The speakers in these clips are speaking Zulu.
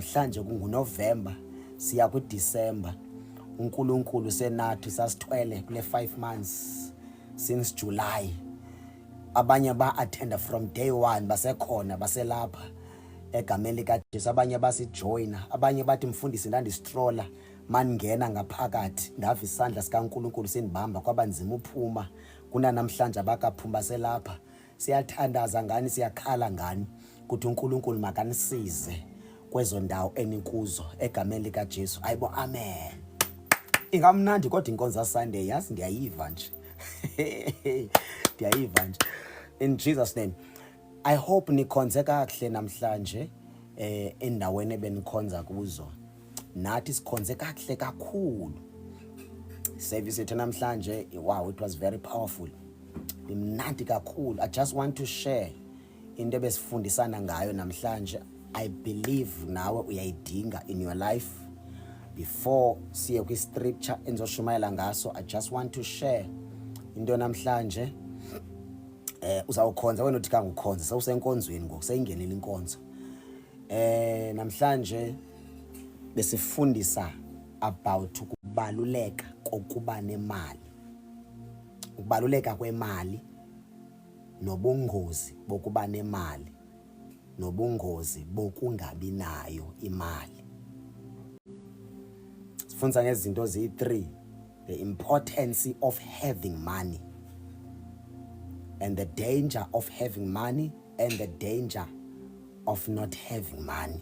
mhlanje kunguNovember siya kuDecember. uNkulunkulu senathi sasithwele kule 5 months since July. Abanye ba attenda from day 1 basekhona baselapha egameni likaJesu, abanye basijoina, abanye bathi mfundisi ndandistroller maningena ngaphakathi ndava isandla sikaNkulunkulu sindibamba kwabanzima uphuma. Kuna namhlanje abakaphuma selapha. Siyathandaza ngani, siyakhala ngani ukuthi uNkulunkulu makanisize kwezo ndawo enikuzo egameni likaJesu. Ayibo, amen. Ingamnandi kodwa inkonzo Sunday yazi ndiyayiva nje. Ndiyayiva nje. In Jesus name. I hope nikhonze kahle namhlanje endaweni ebenikhonza kuzo. Nathi sikhonze kahle kakhulu. Service yethu namhlanje, wow, it was very powerful. Imnandi kakhulu. I just want to share into ebesifundisana ngayo namhlanje. I believe nawe uyayidinga in your life. Before siye kwi scripture enzoshumayela ngaso, I just want to share into namhlanje. Uzawukhonza wena uthi kangukhonza sewusenkonzweni ngoku seyingenile inkonzo. Namhlanje besifundisa about ukubaluleka kokuba nemali. Ukubaluleka kwemali nobungozi bokuba nemali nobungozi bokungabi nayo imali. Sifundisa ngezinto zi3: the importance of having money, and the danger of having money, and the danger of not having money.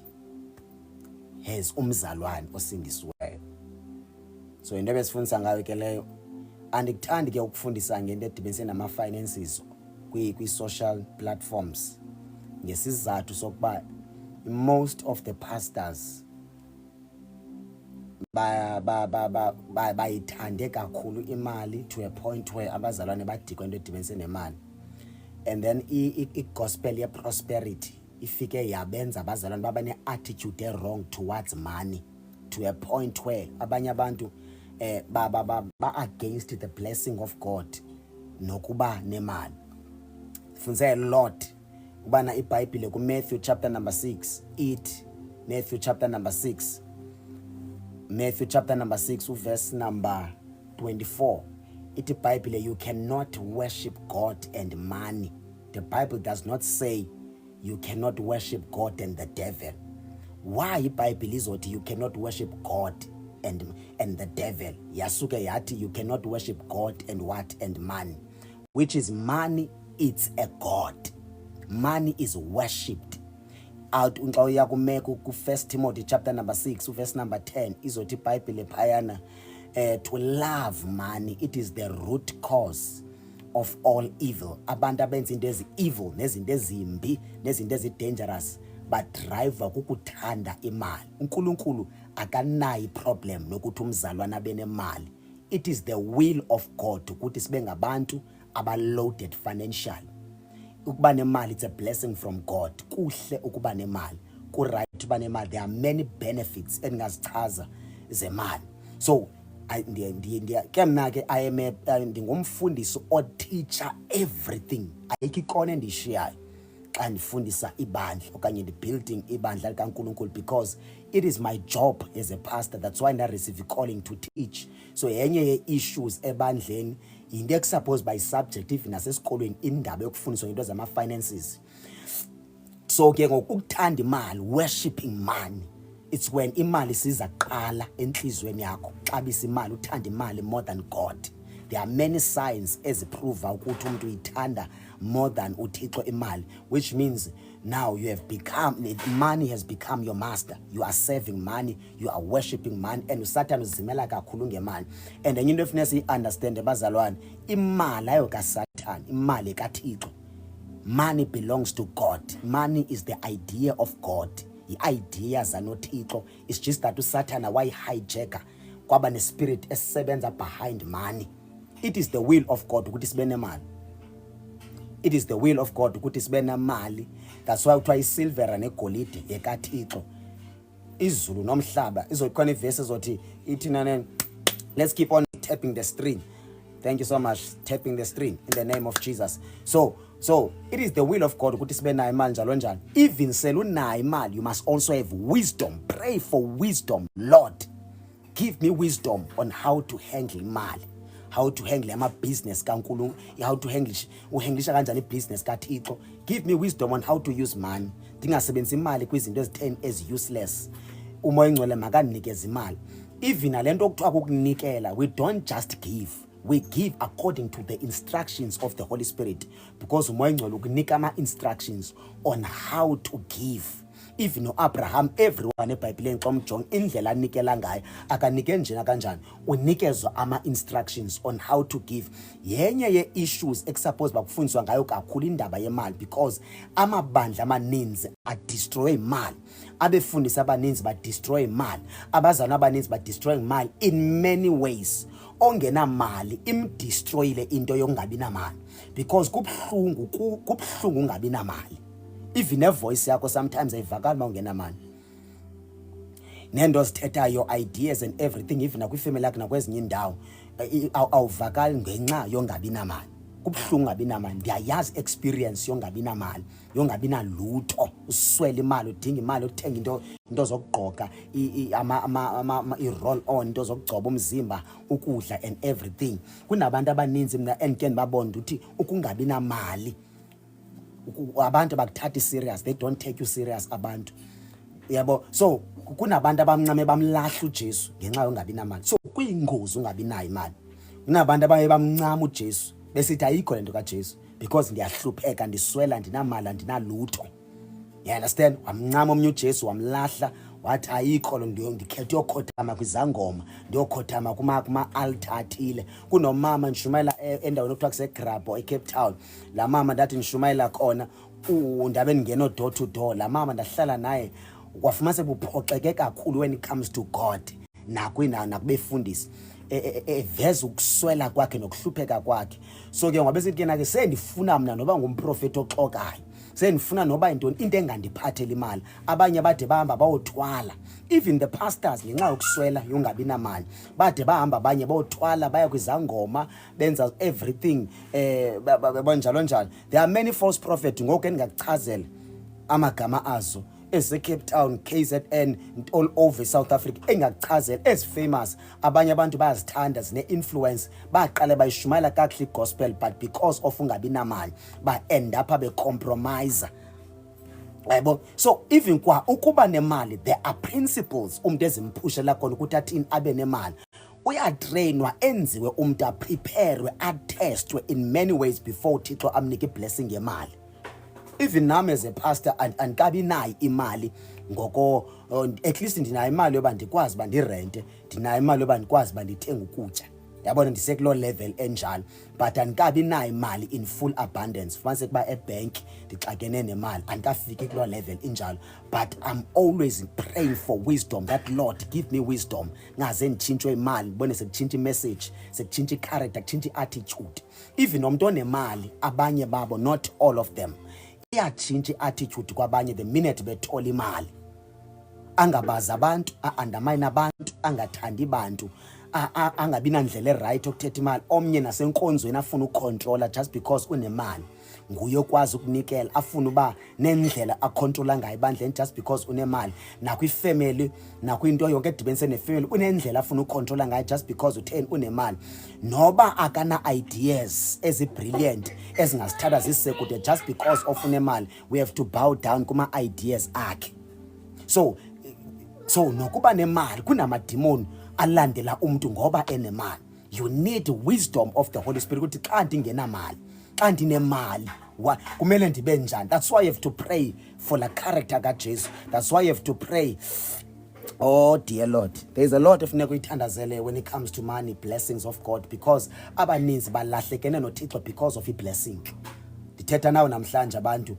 Has umzalwane osindisiweyo. So into ebesifundisa ngayo ke leyo, andikuthandi ke ukufundisa ngento edibenise nama finances kwi social platforms, ngesizathu sokuba most of the pastors bayithande kakhulu imali to a point where abazalwane badikwa into edibenise nemali. And then i-gospel ye prosperity ifike yabenza abazalwane baba ne-attitude wrong towards money to a point where abanye abantu ba against the blessing of God nokuba nemali. Funze a lot ubana iBhayibhile ku Matthew chapter number 6 it Matthew chapter number 6 verse number 24. It Bible, you cannot worship God and money. The Bible does not say you cannot worship God and the devil. Why Bible is what you cannot worship God and the devil? Yasuke yati you cannot worship God and what? And money. Which is money, it's a God. Money is worshipped. Out unxawuya kumeka ku 1 Timothy chapter number 6 verse number 10 izothi iBhayibhile phayana to love money, it is the root cause of all evil. Abantu abenza into ezi evil nezinto ezimbi nezinto ezi dangerous but drive ukukuthanda imali. uNkulunkulu akanayi problem nokuthi umzalwane abenemali. It is the will of God ukuthi sibe ngabantu abaloaded financially. Ukuba nemali, it's a blessing from God. Kuhle ukuba nemali, ku right ukuba nemali. There are many benefits engazichaza zemali. So I am ndingumfundisi o teacher everything. Ayikho ikona endishiyayo xa ndifundisa ibandla okanye building ibandla likaNkulunkulu, because it is my job as a pastor. That's why I receive a calling to teach. So yenye ye issues ebandleni into exupposed by subject even nasesikolweni indaba yokufundiswa into zama finances. So ke ngokuthanda imali, worshiping money, it's when imali siza qala enhlizweni yakho. Xabisa imali, uthanda imali more than God. There are many signs eziprove ukuthi umuntu uyithanda more than uThixo imali, which means now you have become, money has become your master. You are serving money, you are worshiping money, and uSatan uzimela kakhulu ngemali. And then into efuneka understand bazalwane, imali ayo kaSatan, imali kaThixo. Money belongs to God. Money is the idea of God. I-idea zanoThixo. It's just that uSatan wayi-hijacker kwaba ne-spirit esebenza behind money. It is the will of God ukuthi sibe nemali. It is the will of God ukuthi sibe nemali. That's why kuthiwa isilver negolide yekaThixo. Izulu nomhlaba izokhona ivesi ezothi ithi nane, let's keep on tapping the string. Thank you so much, tapping the string in the name of Jesus. So So it is the will of God ukuthi sibe nayo imali njalo njalo. Even selunayo imali, you must also have wisdom. Pray for wisdom. Lord, give me wisdom on how to handle imali, how to handle ama-business kaNkulunkulu, how to handlisha kanjani i-business kaThixo. Give me wisdom on how to use money. Ndingasebenzisi imali kwizinto ezi-10 ezi-useless. Umoya Ngcwele makandinikeze imali. Even nalento okuthiwa kukunikela, we don't just give. We give according to the instructions of the Holy Spirit, because umoya Ngcwele ukunika ama-instructions on how to give. Even no-Abraham, everyone eBhayibhelini xa umjonga indlela anikela ngayo, akanike njena kanjani, unikezwa ama-instructions on how to give. Yenye ye-issues ekusuppose bakufundiswa ngayo kakhulu indaba yemali, because amabandla amaninzi adestroy imali, abefundisi abaninzi badestroy imali, abazana abaninzi badestroy imali in many ways. Ongenamali imdestroyile into yokungabi namali, because kubuhlungu ungabi namali. Even a voice yakho sometimes ayivakali uma ungenamali. Nento zithethayo, your ideas and everything, even nakwifamily yakho nakwezinye indawo, awuvakali ngenxa yongabi namali. Kubuhlungu ungabi namali. Ndiyayazi experience yongabi namali, yongabi nalutho, uswele imali, udinga imali uthenga into zokugqoka, i-roll on, into zokugcoba umzimba, ukudla and everything. Kunabantu abaninzi mina endike ndibabona ukuthi ukungabi namali, abantu abakuthathi serious, they don't take you serious abantu. Yabo, so kunabantu abamncame bamlahla uJesu ngenxa yongabi namali. So kuyingozi ungabi nayo imali. Kunabantu abaye bamncama uJesu besithi ayikho lento kaJesu, because ndiyahlupheka, ndiswela, andinamali, andinalutho. You understand? Wamncama omnye uJesu, wamlahla, wathi ayikho lo, ndikhethe uyokhothama kwizangoma, ndiyokhothama kuma-altar athile. Kunomama ndishumayela endaweni okuthiwa kuseGrabho eCape Town. La mama ndathi ndishumayela khona, ndabe ndingena door to door. La mama ndahlala naye, wafuma sebuphoxeke kakhulu when it comes to God, nakubefundisi. Eveza ukuswela kwakhe nokuhlupheka kwakhe. So ke ngabe sithi ke nake sendifuna mina noba ngumprofeti oxokayo, sendifuna noba into engandiphathela imali. Abanye bade bahamba bayothwala, even the pastors ngenxa yokuswela yongabi namali, bade bahamba abanye bayothwala, baya kwizangoma, benza everything banjalo njalo. There are many false prophets ngoku engingakuchazela amagama azo ese-Cape Town, KZN, all over South Africa, engakuchazela ezi-famous. Abanye abantu bayazithanda, zine-influence, baqale bayishumayela kakuhle i-gospel, but because of ungabi namali ba-end up be-compromise. Yabo, so even kwa ukuba nemali, there are principles umuntu ezimpushela khona ukuthi athini abe nemali. Uyatrainwa, enziwe umuntu apreparewe, atestwe in many ways before uThixo amnike i-blessing yemali. Even nami as a pastor andikabi nayo imali ngoko, at least ndinayo imali yoba ndikwazi uba ndirente, ndinayo imali yoba ndikwazi uba ndithenga ukutya. Yabona ndisekuloo level enjalo, but andikabi nayo imali in full abundance. Fumanise kuba ebank ndixakene nemali, andikafiki kuloo level injalo. But I'm always praying for wisdom, that Lord give me wisdom. Ngaze nditshintshwe imali, ndibone sekutshintsha imessage, sekutshintsha i-character, kutshintsha i-attitude. Even nomuntu onemali, abanye babo, not all of them, iyatshintsha i-attitude kwabanye the minute bethola imali. Angabazi abantu, a-undermine abantu, angathandi bantu, angabi nandlela right okuthetha imali. Omnye nasenkonzweni afuna ukucontrola just because unemali. Nguye okwazi ukunikela, afuna uba nendlela acontrola ngayo ibandleni just because unemali. Nakwifamily, nakwinto yonke edibenise nefamily, unendlela afuna ukucontrola ngayo just because unemali. Noba akana ideas ezi-brilliant ezingasithatha zisekude just because of unemali, we have to bow down kuma ideas akhe. So nokuba nemali kunamadimoni alandela umuntu ngoba enemali. You need wisdom of the Holy Spirit ukuthi xa ndingenamali, xa ndinemali kumele ndibe njani. That's why you have to pray for the character kaJesu. That's why you have to pray. Oh dear Lord, there's a lot efuneka uyithandazele when it comes to money, blessings of God, because abaninzi balahlekene noThixo because of i-blessing. Ndithetha nawe namhlanje abantu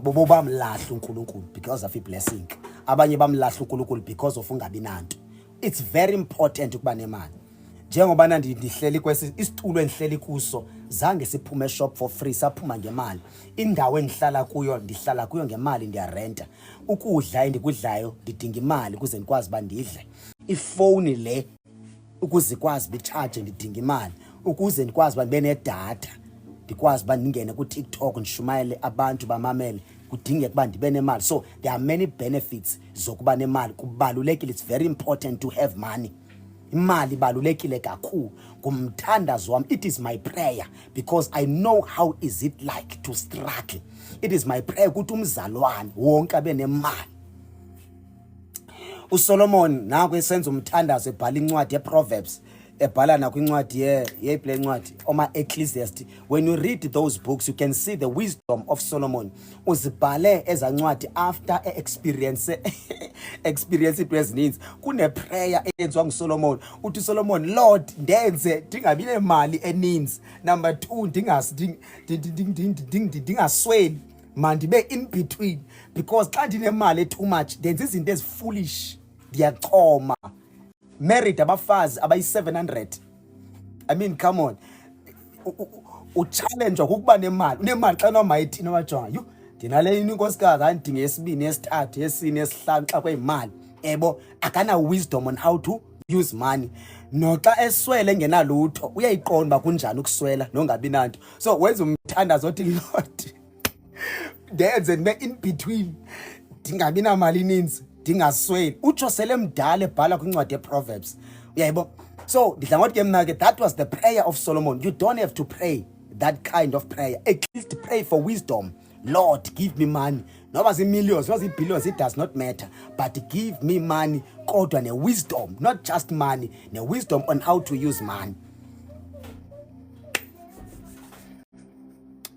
bobo bamlahla uNkulunkulu because of i-blessing. Abanye bamlahla uNkulunkulu because of ungabi nanto. It's very important ukuba nemali. Njengoba ndihleli isitulo endihleli kuso, zange siphume shop for free, saphuma ngemali. Indawo endihlala kuyo, ndihlala kuyo ngemali, ndiyarenta. Ukudla endikudlayo ndidinga imali ukuze ndikwazi uba ndidle. Ifowuni le ukuze ikwazi bicharge ndidinga imali, ukuze ndikwazi uba ndibe nedatha ndikwazi uba ndingene ku-TikTok ndishumayele abantu bamamele, kudingeka uba ndibe nemali. So there are many benefits zokuba nemali. Kubalulekile, it's very important to have money. Imali ibalulekile kakhulu. Ngumthandazo wami, it is my prayer because I know how is it like to struggle. It is my prayer ukuthi umzalwane wonke abe nemali. uSolomon naku esenza umthandazo ebhala incwadi yeProverbs, ebhala na kwincwadi yeyiple ncwadi oma Ecclesiastes. When you read those books, you can see the wisdom of Solomon. Uzibhale eza ncwadi after experience ezininzi. Kune prayer eyenziwa nguSolomon. Uthi Solomon, Lord, ndenze ndingabi nemali eninzi. Number 2, ndingasweli, mandibe in between, because xa ndinemali too much ndenza izinto ezifoolish, ndiyachoma. Married abafazi abayi-700. I mean, come on. Uchallenge ukuba nemali. Unemali xa noma ithina wajonga, yho, ndinale inkosikazi andidinga yesibini, yesithathu, yesine, yesihlanu xa kweyimali. Ebo akana wisdom on how to use money. Noxa eswele engenalutho uyayiqonda kunjani ukuswela nongabi nanto. So wenza umthandazo othi, Lord, ndenze ndibe in between, ndingabi namali ininzi, ndingasweli. Utsho sele mdala ebhala kwincwadi yeProverbs. Uyayibo? So ndidla ngothi ke mna ke, that was the prayer of Solomon. You don't have to pray that kind of prayer. At least pray for wisdom. Lord, give me money. Noba zii-millions, noba zii-billions, it does not matter. But give me money, kodwa ne-wisdom. Not just money, ne-wisdom on how to use money.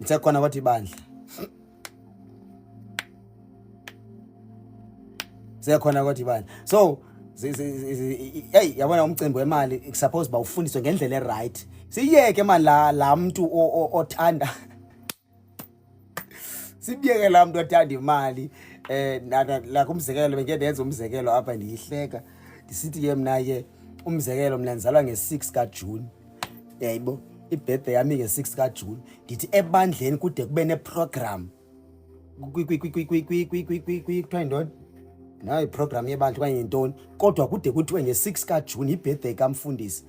Ngisekhona kwathi bandla. Sekhona kwathi bandla. So hey, yabona umcimbi wemali suppose bawufundiswe ngendlela eright. Siyeke manje la muntu othanda. Sibiyeke la muntu othanda imali. La kumzekelo bengeke ndenze umzekelo apha ndiyihleka. Ndisithi ke mina ke umzekelo mina ngizalwa nge-6 kaJune. Yayibo, ibirthday yami nge-6 kaJune. Ndithi ebandleni kude kube neprogram. Kuthiwa yintoni? Nayo iprogram yebandla kanye yintoni, kodwa kude kuthiwe nge-6 kaJune ibirthday kamfundisi.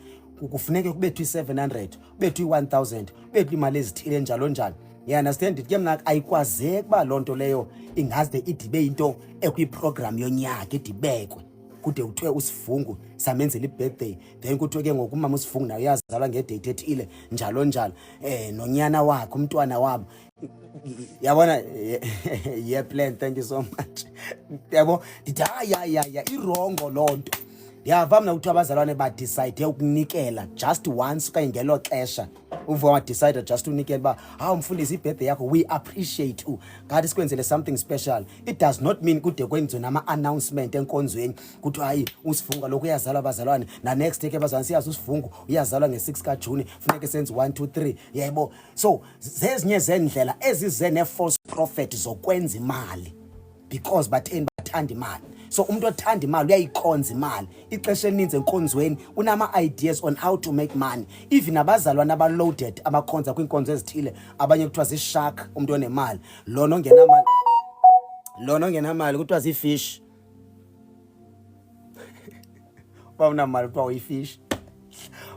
Kufuneka kubethwe i-700, kubethwe i-1000, kubethwe imali ezithile njalo njalo. You understand it? Ke mna ayikwazeki uba loo nto leyo ingaze idibe into ekwiprogram yonyaka idibekwe. Kude kuthiwe uSifungu samenzela ibirthday, then kuthiwe ke ngoku umama uSifungu naye uyazalwa ngedate ethile njalo njalo. Nonyana wakhe, umntwana wabo. Yabona, yeah, plan, thank you so much. Yabo, ndithi irongo loo nto. Ndiyava mna kuthiwa abazalwane badicide ukunikela just once okanye ngelo xesha. Uva wadecide just unikela uba hawu mfundisi, ibirthday yakho, we appreciate you, ngathi sikwenzele something special. It does not mean kude kwenziwe nama-announcement enkonzweni kuthiwa hayi uSifungu kaloku uyazalwa abazalwane, na next day ke abazalwane siyazi uSifungu uyazalwa nge-6 kaJune, funeke senze 1 2 3. Yebo, so zezinye zendlela ezize ne-false prophet zokwenza imali because batheni bathanda imali. So umuntu othanda imali uyayikhonza imali. Ixesha elininzi enkonzweni unama-ideas on how to make money. Even abazalwane abaloaded abakhonza kwinkonzo ezithile, abanye kuthiwa zii-shark, umuntu onemali. Lona ongenamali kuthiwa zii-fish. Uba unamali kuthiwa uyi-fish,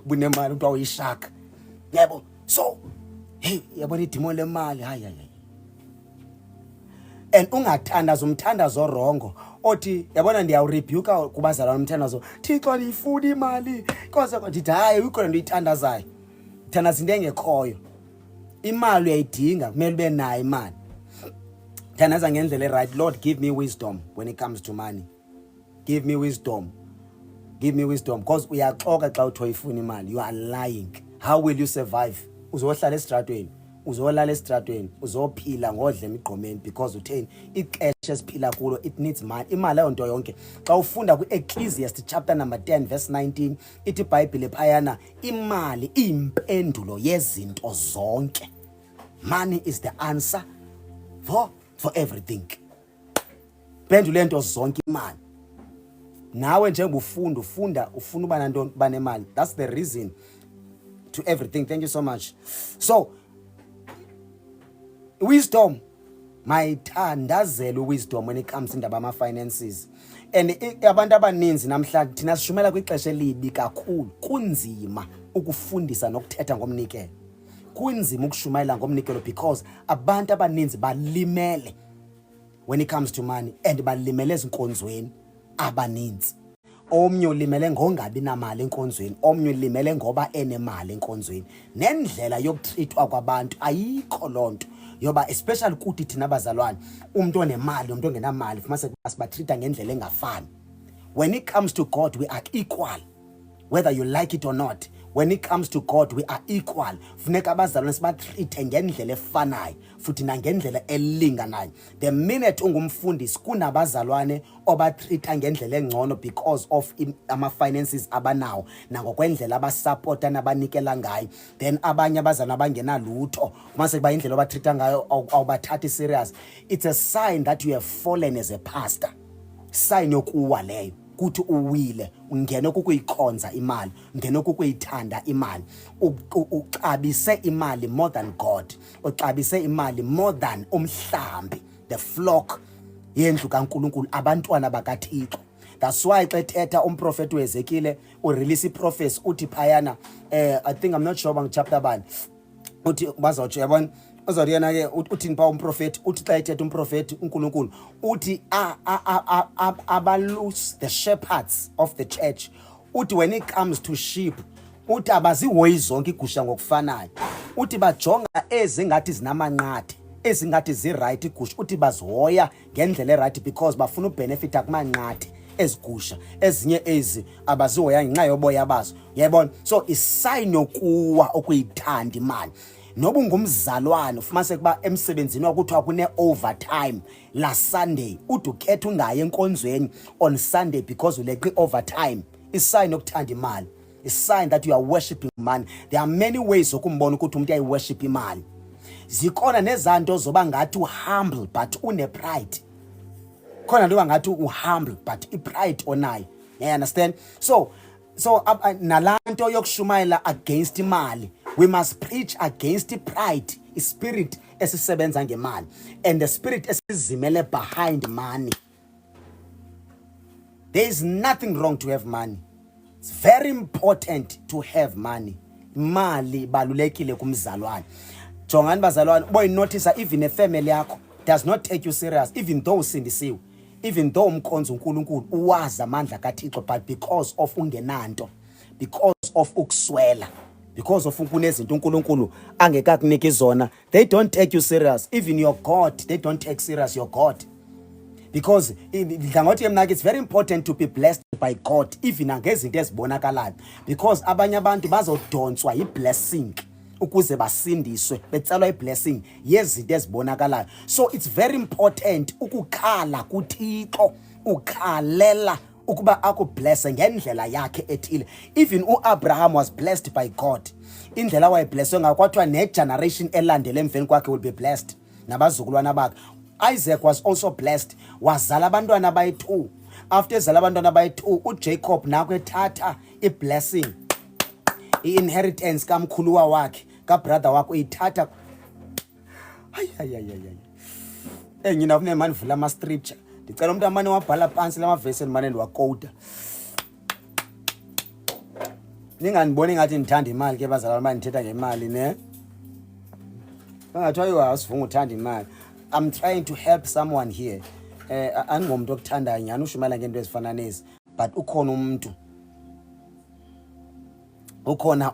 bunemali kuthiwa uyi-shark. Yebo, so hey, yabona idimoni lemali, hayi. And ungathandaza umthandazo orongo othi, yabona ndiyawurebuke kubazalwane umthandazo, Thixo ndiyifuna imali, koze ndithi hayi ukhona into uyithandazayo. Thandaza into engekhoyo. Imali uyayidinga, kumele ube nayo imali. Thandaza ngendlela right. Lord, give me wisdom when it comes to money. Give me wisdom. Give me wisdom, because uyaxoka xa uthi uyifuna imali. You are lying. How will you survive? Uzohlala esitratweni, uzolala esitratweni, uzophila ngodla emigqomeni, because utheni ixesha esiphila kulo it needs money. Imali ayonto yonke. Xa ufunda ku-Ecclesiastes chapter number 10 verse 19, ithi iBhayibhile phayana, imali iyimpendulo yezinto zonke. Money is the answer for everything. Pendulo yento zonke imali. Nawe njengoba ufunda uba nantoni, uba nemali. That's the reason to everything. Thank you so much. So wisdom, mayithandazele wisdom when it comes indaba ama-finances. And abantu abaninzi namhlanje thina sishumela kwixesha elibi kakhulu. Kunzima ukufundisa nokuthetha ngomnikelo. kunzima ukushumayela ngomnikelo because abantu abaninzi balimele when it comes to money, and balimele ezinkonzweni abaninzi. Omnye ulimele ngongabi namali enkonzweni, omnye ulimele ngoba enemali enkonzweni. Nendlela yokutrithwa kwabantu ayikho lonto yoba, especially kuthi thina abazalwane, umuntu onemali umuntu ongenamali fumase sibatrita ngendlela engafani. When it comes to God, we are equal, whether you like it or not. When it comes to God, we are equal. Funeka abazalwane sibatrite ngendlela efanayo futhi nangendlela elinganayo. The minute ungumfundisi kunabazalwane obatrita ngendlela engcono because of ama finances abanawo nangokwendlela abasupporta nabanikela ngayo, then abanye abazalwane abangenalutho mase kuba indlela obatrita ngayo awubathathi serious, it's a sign that you have fallen as a pastor. Sign yokuwa leyo, kuthi uwile, ungene kukuyikhonza imali, ungene kukuyithanda imali, uxabise imali more than God, uxabise imali more than umhlambi, the flock yendlu kaNkulunkulu, abantwana bakaThixo. That's why xa ethetha umprofeti uEzekile urelease prophecy uthi phayana, I think, I'm not sure bang chapter bani, uthi bazotsho yabona uzoriyana ke uthini pha umprofeti, uthi xa ethetha umprofeti uNkulunkulu uthi abalose the shepherds of the church, uthi when it comes to sheep uthi abazihoyi zonke igusha ngokufanayo, uthi bajonga ezingathi zinamanqathe, ezingathi ziright igusha, uthi bazihoya ngendlela eright because bafuna ubenefita kumanqathe ezigusha, ezinye ezi abazihoya ngenxa yoboya bazo. Uyayibona? So isign yokuwa okuyithanda imali. Noba ungumzalwane ufumanise kuba emsebenzini wakuthiwa kune overtime la Sunday, uthi ukhetha ungayi enkonzweni on Sunday because uleqe overtime, isign yokuthanda imali, a sign that you are worshiping money. There are many ways okumbona ukuthi umuntu ayiworship imali. Zikhona nezanto zoba ngathi humble but une pride, khona nto ngathi humble but ipride onayo. You understand? So nalanto yokushumayela against imali, we must preach against pride, spirit esisebenza ngemali, and the spirit esizimele behind money. There is nothing wrong to have money. It's very important to have money. Mali balulekile kumzalwane. Jongani bazalwane, boy notice even a family yakho does not take you serious, even though usindisiwe, even though umkhonza uNkulunkulu uwazi amandla kaThixo, but because of ungenanto, because of ukuswela, because of kunezinto uNkulunkulu angekakunika izona, they don't take you serious. Even your God, they don't take serious your God. Because it's very important to be blessed by God, even ngezinto ezibonakalayo, because abanye abantu bazodonswa yiblessing ukuze basindiswe, betsalwa iblessing yezinto ezibonakalayo. So it's very important ukukhala kuThixo, ukhalela ukuba akublesse ngendlela yakhe ethile. Even uAbraham was blessed by God. Indlela wayeblesswe ngakwathiwa negeneration elandele emveni kwakhe will be blessed, nabazukulwana bakhe. Isaac was also blessed, wazala abantwana abayi-2. After ezala abantwana abayi-2, uJacob nako ethatha iblessing, i-inheritance kamkhuluwa wakhe, kabrother wakhe uyithatha. Ngina ufune manje vula ama scripture, ndicela umuntu amane wabhala phansi lama verse manje ndiwakota. Ningandiboni ngathi ndithanda imali ke bazalwane manje ndithetha ngemali ne. Bangathiwa yiwa asivunga uthanda imali. I'm trying to help someone here. Angomuntu okuthandayo nyani ushumayela ngento ezifana nezi, but ukhona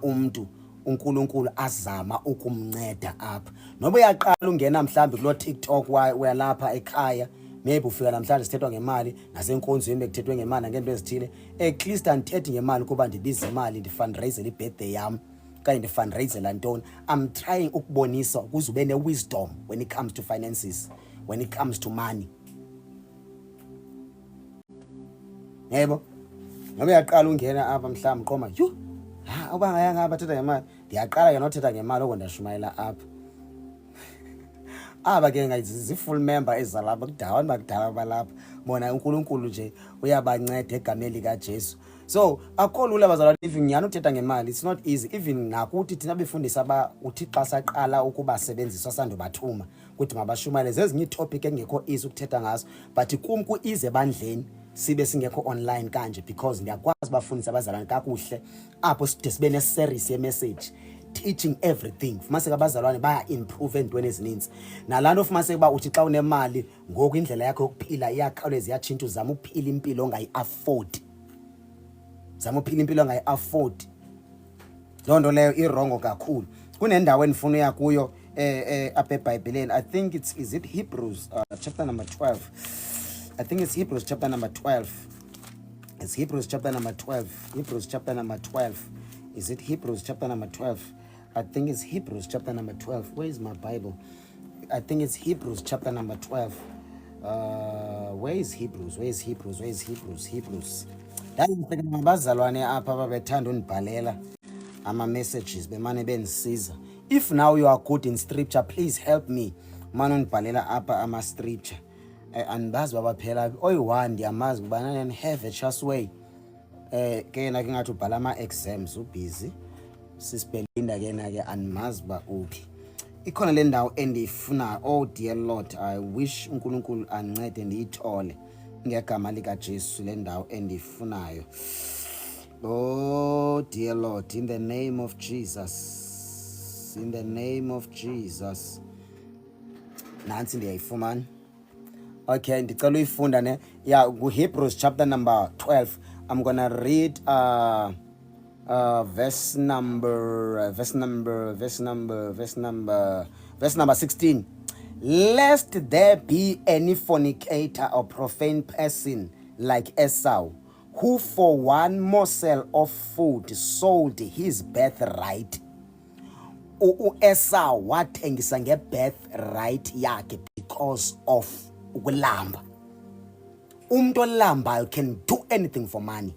umuntu uNkulunkulu azama ukumnceda apha. Noba uyaqala ungena mhlambi kulo TikTok uyalapha ekhaya, maybe ufika namhlanje sithethwa ngemali, nasenkonzweni bekuthethwe ngemali ngento ezithile. At least andithethi ngemali kuba ndibiza imali ndifundraise ibirthday yami kanye ndifundraise lantoni. I'm trying ukubonisa ukuze ube ne-wisdom when it comes to finances, when it comes to money. Yebo, ngoba uyaqala ungena apha mhlawumbe qoma ubangayanga apha thetha ngemali, ndiyaqala ke nothetha ngemali okondashumayela apha. Aba ke ngazi-full member ezalapha kudala bakudala balapha, bona uNkulunkulu nje uyabanceda egameni likaJesu. So akho lula bazalwane, even nyani uthetha ngemali, it's not easy. Even nakuthi thina befundisa uThixo saqala ukubasebenzisa sandobathuma ukuthi mabashumayele zezinye itopic engekho easy ukuthetha ngazo, but kum ku-easy ebandleni sibe singekho online kanje, because ndiyakwazi bafundisa abazalwane kakuhle apho side sibe ne-series ye-message teaching everything. Fumaseke abazalwane baya improve entweni ezininzi. Nalando fumaseke ba uthi xa unemali ngoku indlela yakho yokuphila iyakhawuleza iyatshintsha, uzama ukuphila impilo ongayi-afford. Zama ukuphila impilo ongayi-afford. Loo nto leyo irongo kakhulu. Kunendawo endifuna uya kuyo apha eBhayibheleni. I think is it Hebrews chapter number 12. I think it's Hebrews chapter number 12. It's Hebrews chapter number 12. Hebrews chapter number 12. Is it Hebrews chapter number 12? I think it's Hebrews chapter number 12. Where is my Bible? I think it's Hebrews chapter number 12. Where is Hebrews? Where is Hebrews? Where is Hebrews? Hebrews. Abazalwane apha babethanda undibhalela ama-messages bemane bendisiza. If now you are good in scripture, please help me. Mane undibhalela apha ama-scripture. Andazi babaphela oyi-1 ndiyamazi ukubana and have a chance way. Ke nake ngathi ubhala ama-exams ubusy. Sispelinda ke nake animazi ba uphi. Ikhona le ndawo endiyifuna. Oh dear Lord, I wish uNkulunkulu ancede ndiyithole ngegama lika Jesu le ndawo endiyifunayo. Oh dear Lord, in the name of Jesus, in the name of Jesus. Nansi ndiyayifumana. Okay, ndicela uyifunda ne. Yeah, Hebrews chapter number 12. I'm gonna read verse number 16. Lest there be any fornicator or profane person like Esau, who for one morsel of food sold his birthright. Esau wathengisa nge-birthright yakhe because of ukulamba. Umuntu olambayo can do anything for money.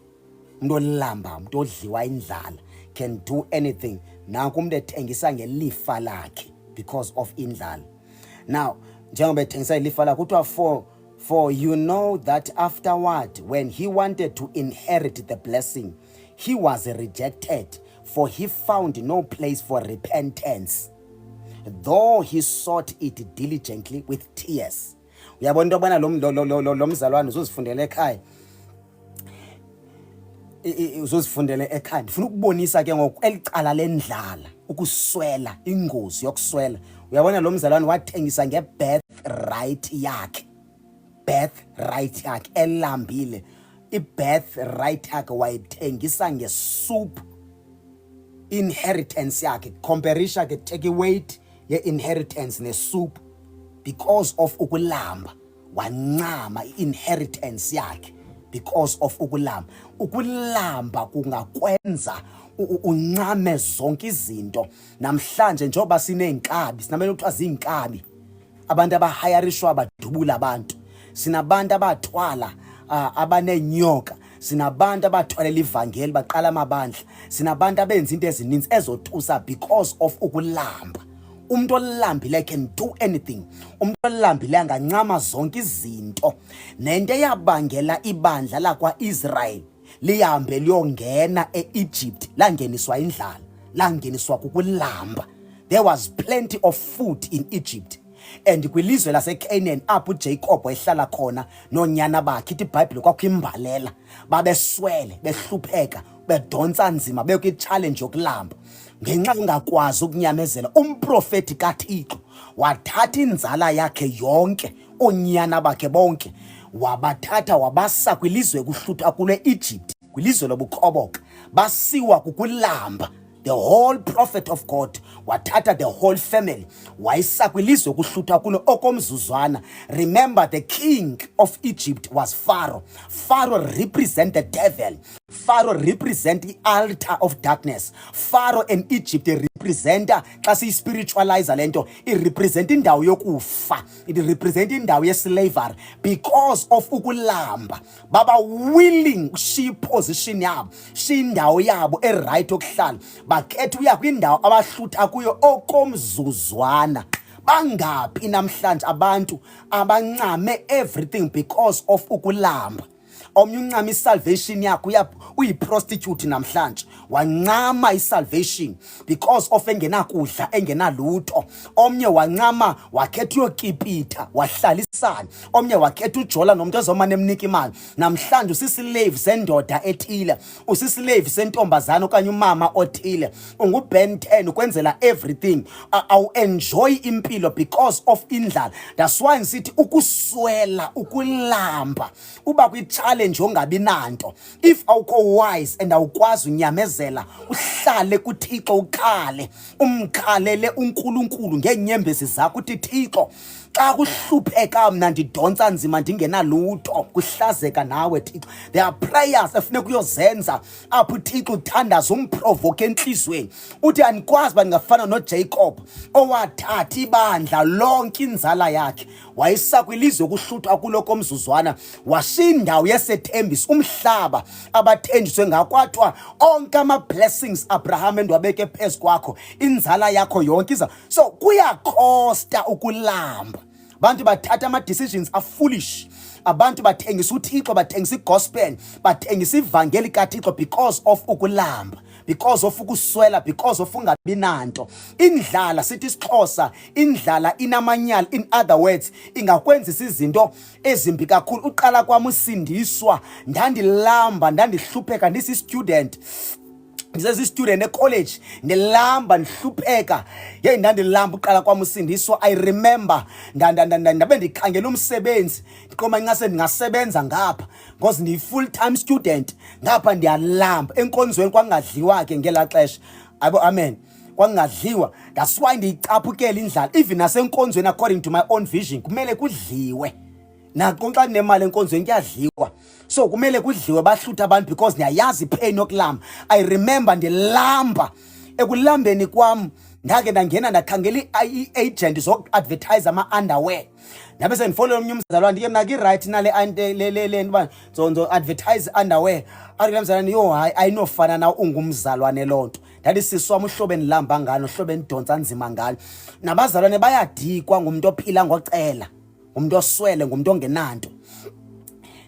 Umuntu olamba, umuntu odliwa indlala can do anything. Nanku umuntu ethengisa ngelifa lakhe because of indlala. Now, njengoba ethengisa ilifa lakhe kuthiwa for you know that afterward when he wanted to inherit the blessing, he was rejected, for he found no place for repentance, though he sought it diligently with tears. Uyabona into yobana lo mzalwane uzozifundela ekhaya. Uzozifundela ekhaya. Ndifuna ukubonisa ke ngoku elicala lendlala, ukuswela, ingozi yokuswela. Uyabona lo mzalwane wathengisa nge-birthright yakhe. Birthright yakhe elambile. I-birthright yakhe wayithengisa nge-soup. Inheritance yakhe comparisha ke take weight ye-inheritance ne-soup. Because of ukulamba wancama inheritance yakhe because of ukulamba. Ukulamba kungakwenza uncame zonke izinto. Namhlanje njengoba sineenkabi, sinabanye ukuthiwa zinkabi, abantu abahayarishwa badubula abantu, sinabantu abathwala abanenyoka, sinabantu abathwalela ivangeli baqala amabandla, sinabantu abenza into ezininzi ezotusa because of ukulamba. Umuntu olambile can do anything. Umuntu olambile angancama zonke izinto. Nento eyabangela ibandla lakwa-Israyeli lihambe liyongena e-Egypt langeniswa indlala, langeniswa kukulamba. There was plenty of food in Egypt. And kwilizwe laseCanaan apho uJacob wayehlala khona nonyana bakhe, ithi iBhayibhile kwakho imbalela, babeswele, behlupheka, bedonsa nzima, bekwi-challenge yokulamba. Ngenxa ungakwazi ukunyamezela, umprofeti kaThixo wathatha inzala yakhe yonke, onyana bakhe bonke, wabathatha wabasa kwilizwe kuhlutha kule Egypt, kwilizwe lobukhoboka, basiwa kukulamba. The whole prophet of God wathatha the whole family wayisa kwilizwe kuhlutha kulo okomzuzwana. Remember, the king of Egypt was Pharaoh. Pharaoh represent the devil. Pharaoh represent the altar of darkness. Pharaoh and Egypt representa, xa siyi-spiritualize lento, i-represent indawo yokufa, it-represent indawo ye-slavery because of ukulamba. Baba willing ushiya iposition yabo, shiya indawo yabo e-right yokuhlala, bakhetha uya kwindawo abahlutha kuyo okomzuzwana. Bangaphi namhlanje abantu abancame everything because of ukulamba. omnye uncama isalvation yakho uyiprostitute namhlanje, wancama isalvation because of engenakudla engenalutho. Omnye wancama wakhetha uyokipita wahlalisana, omnye wakhetha ujola nomuntu ezomane emnika imali. Namhlanje usislave sendoda ethile, usislave sentombazana okanye umama othile, unguBen 10 ukwenzela everything. Awu enjoy impilo because of indlala. That's why ngithi ukuswela, ukulamba, uba kwi-challenge ongabi nanto. If awukho wise and awukwazi unyamezela, uhlale kuThixo ukhale, umkhalele uNkulunkulu ngeenyembezi zakho uthi Thixo, xa kuhlupheka mna ndidonsa nzima ndingenalutho, kuhlazeka nawe Thixo. There are prayers efuneka uyozenza apho uThixo uthandaza umprovoke enhlizweni. Uthi andikwazi uba ndingafana noJacob owathatha ibandla lonke inzala yakhe wayisa kwilizwe kuhluthwa kulo komzuzwana, washiya indawo yesethembisa umhlaba abathenjiswe ngakwathiwa onke ama-blessings Abraham endiwabeke phezu kwakho, inzala yakho yonke iza. So kuyakhosta ukulamba. Abantu bathatha ama-decisions are-foolish. Abantu bathengisa uThixo, bathengisa igospel, bathengisa ivangeli kaThixo because of ukulamba, because of ukuswela, because of ungabi nanto. Indlala, sithi isiXhosa, indlala inamanyala. In other words, ingakwenzisa izinto ezimbi kakhulu. Uqala kwami usindiswa, ndandilamba, ndandihlupheka ndisi-student. Student college, ndilamba ndihlupheka. Ndandilamba uqala kwami usindiswa. I remember ndabe ndikhangela umsebenzi, ndiqoma ngase ndingasebenza ngapha because ndi-full time student. Ngapha ndiyalamba enkonzweni, kwangadliwa ke ngela xesha. Ayibo, amen. Kwangadliwa. That's why ndiyicaphukela indlala. Even nasenkonzweni, according to my own vision, kumele kudliwe. Nakonxa nemali enkonzweni kuyadliwa. So kumele kudliwe bahlutha abantu because niyayazi ipain yokulamba. I remember ndilamba. Ekulambeni kwam ndake ndangena ndakhangela i-agent zoku-advertise ama-underwear. Ndabe sendifollow omnye umzalwane, ndike mna ki-right nale ntoba advertise underwear. Athi mzalwane, yo hayi ayinofana na ungumzalwane loo nto. Ndathi sisi wami uhlobo endilamba ngalo, uhlobo endidonsa nzima ngalo. Nabazalwane bayadikwa ngumuntu ophila ngocela, ngumuntu oswele, ngumuntu ongenanto.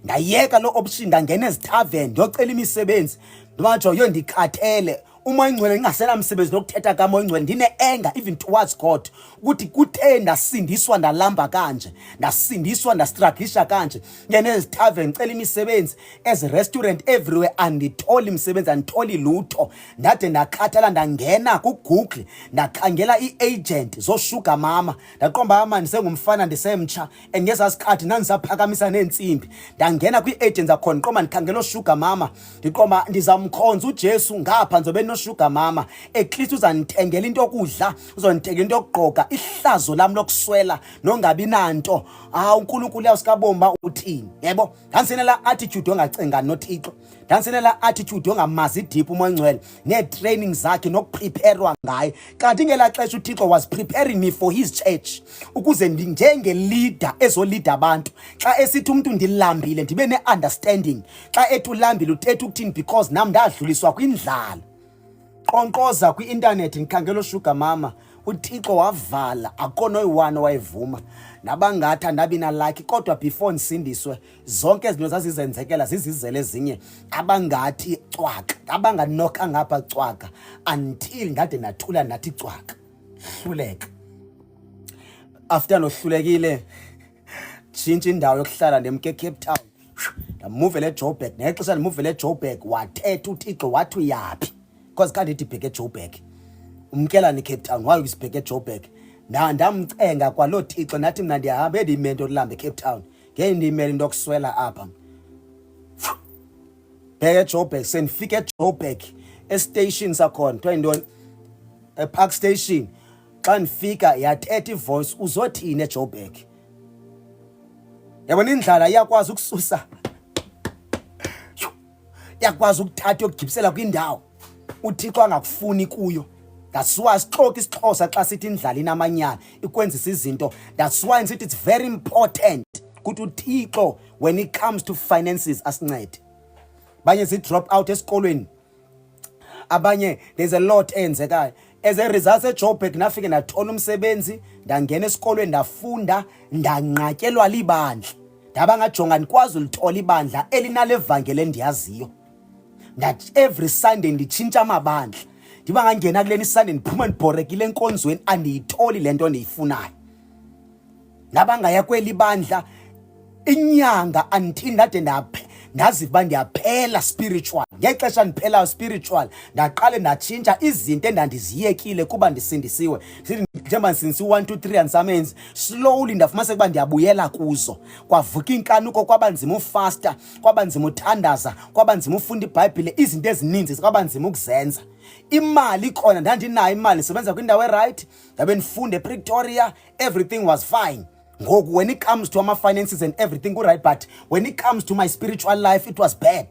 Ndayeka lo option, ndangena ezithaveni ndiyocela imisebenzi. Ndibatsho yo ndikhathele, umoya ingcwele ngingasela msebenzi nokuthetha kamoya ingcwele, ndine-anger even towards God ukuthi kuthe ndasindiswa ndalamba kanje, ndasindiswa ndastruglisha kanje, ngene ezithaveni ngicela imisebenzi, ezi-restaurant everywhere, anditholi imisebenzi, anditholi lutho. Ndade ndakhathala, ndangena kuGoogle ndakhangela i-agent zosugar mama. Ndaqomba mama ndisengumfana ndisemtsha and ngesasikhathi ndandisaphakamisa neentsimbi. Ndangena kwi-agent zakhona ndiqomba ndikhangela osugar mama, ndiqomba ndizamkhonza uJesu ngapha nzobe nosugar mama. Ekristu uzandithengela into yokudla, uzondithengela into yokugqoka. Ihlazo lami lokuswela nongabi nanto, uNkulunkulu yasikabomba uthini, yebo. Ndandisenela attitude ongacengani noThixo, ndandisenela attitude ongamazi deep umoya ngcwele ne-training zakhe nokupreparwa ngaye. Kanti ngela xesha uThixo was preparing me for his church ukuze njenge-leader ezolida abantu. Xa esithi umuntu ndilambile ndibe ne-understanding. Xa ethi ulambile uthetha ukuthini because nam ndadluliswa kwindlala. Qonkqoza kwi-internet ndikhangela usugar mama, uThixo wavala, akona oyi-1 wayevuma. Nabangathi andabi nalakhi, kodwa before ndisindiswe zonke izinto zazizenzekela zizizele ezinye abangathi cwaka, abanganokha ngapha cwaka, until ndade nathula nathi cwaka, hluleka. After nohlulekile, tshintsha indawo yokuhlala ndemke Cape Town, ndamuvele eJoburg. Nexesha ndimuvele eJoburg wathetha uThixo wathi uyaphi, because kanti ithi bheke eJoburg. Umkela ni Cape Town, wayo isibheke eJoburg. Ndamcenga kwalo Thixo, nathi mna ndiyahamba endiyimento olamba eCape Town, ngeke ndiyimele into yokuswela apha. Bheke eJoburg, sendifika eJoburg estation sakhona kuthiwa yintoni, ePark Station. Xa ndifika yathetha ivoice, uzothini eJoburg? Yabona indlala iyakwazi ukususa, iyakwazi ukuthatha yokugibisela kwindawo uThixo angakufuni kuyo. That's why sixoxa isiXhosa xa sithi indlala inamanyala ikwenzisa izinto. That's why sithi it's very important ukuthi uThixo when it comes to finances asincede. Abanye si-drop out esikolweni, abanye there's a lot enzekayo. As a result eJoburg nafike nathola umsebenzi, ndangena esikolweni ndafunda, ndanqatyelwa libandla. ndaba ngajonga ndikwazi ulithola ibandla elinale vangeli endiyaziyo. That every Sunday nditshintsha amabandla, ndiba ngangena kuleni Sunday ndiphuma ndibhorekile enkonzweni andiyitholi lento endiyifunayo. Ndaba ngaya kweli bandla inyanga until ndade ndaziva uba ndiyaphela spiritual. Ngexesha ndiphelayo spiritual ndaqale ndatshintsha izinto endandiziyekile kuba ndisindisiwe. Njengoba ndisindisiwe 1 2 3 and some ends, slowly ndafumaniseka uba ndiyabuyela kuzo. Kwavuka inkanuko, kwaba nzima ufasta, kwaba nzima uthandaza, kwaba nzima ufunda iBhayibhile, izinto ezininzi kwaba nzima ukuzenza. Imali khona ndandinayo imali, ndisebenza kwindawo eright, ndabe ndifunda ePretoria, everything was fine. Ngoku when it comes to my finances and everything right, but when it comes to my spiritual life it was bad,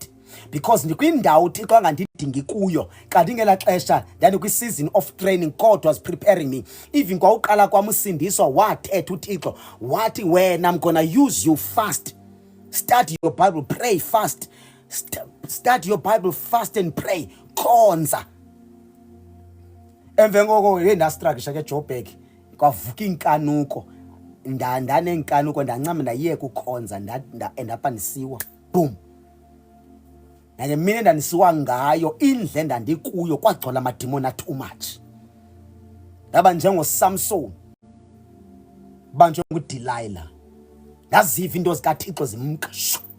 because ndikwindawo Thixo angandidingi kuyo kanti ngela xesha ndandikwi-season of training. God was preparing me. Even kwauqala kwam usindiswa wathetha uThixo wathi, wena I'm gonna use you fast, start your Bible, pray fast, start your Bible fast and pray, khonza. Emva koko ndastruggle ke Joburg, kwavuka inkanuko, ndanenkanuko ndancama ndayeka ukukhonza, ndapha ndisiwa. Boom. Nanye mina ndandisiwa ngayo indle ndandikuyo kwagcwala amadimoni too much. Ndaba njengoSamson, banjwe nguDelilah. Ndaziva into zikaThixo zimka.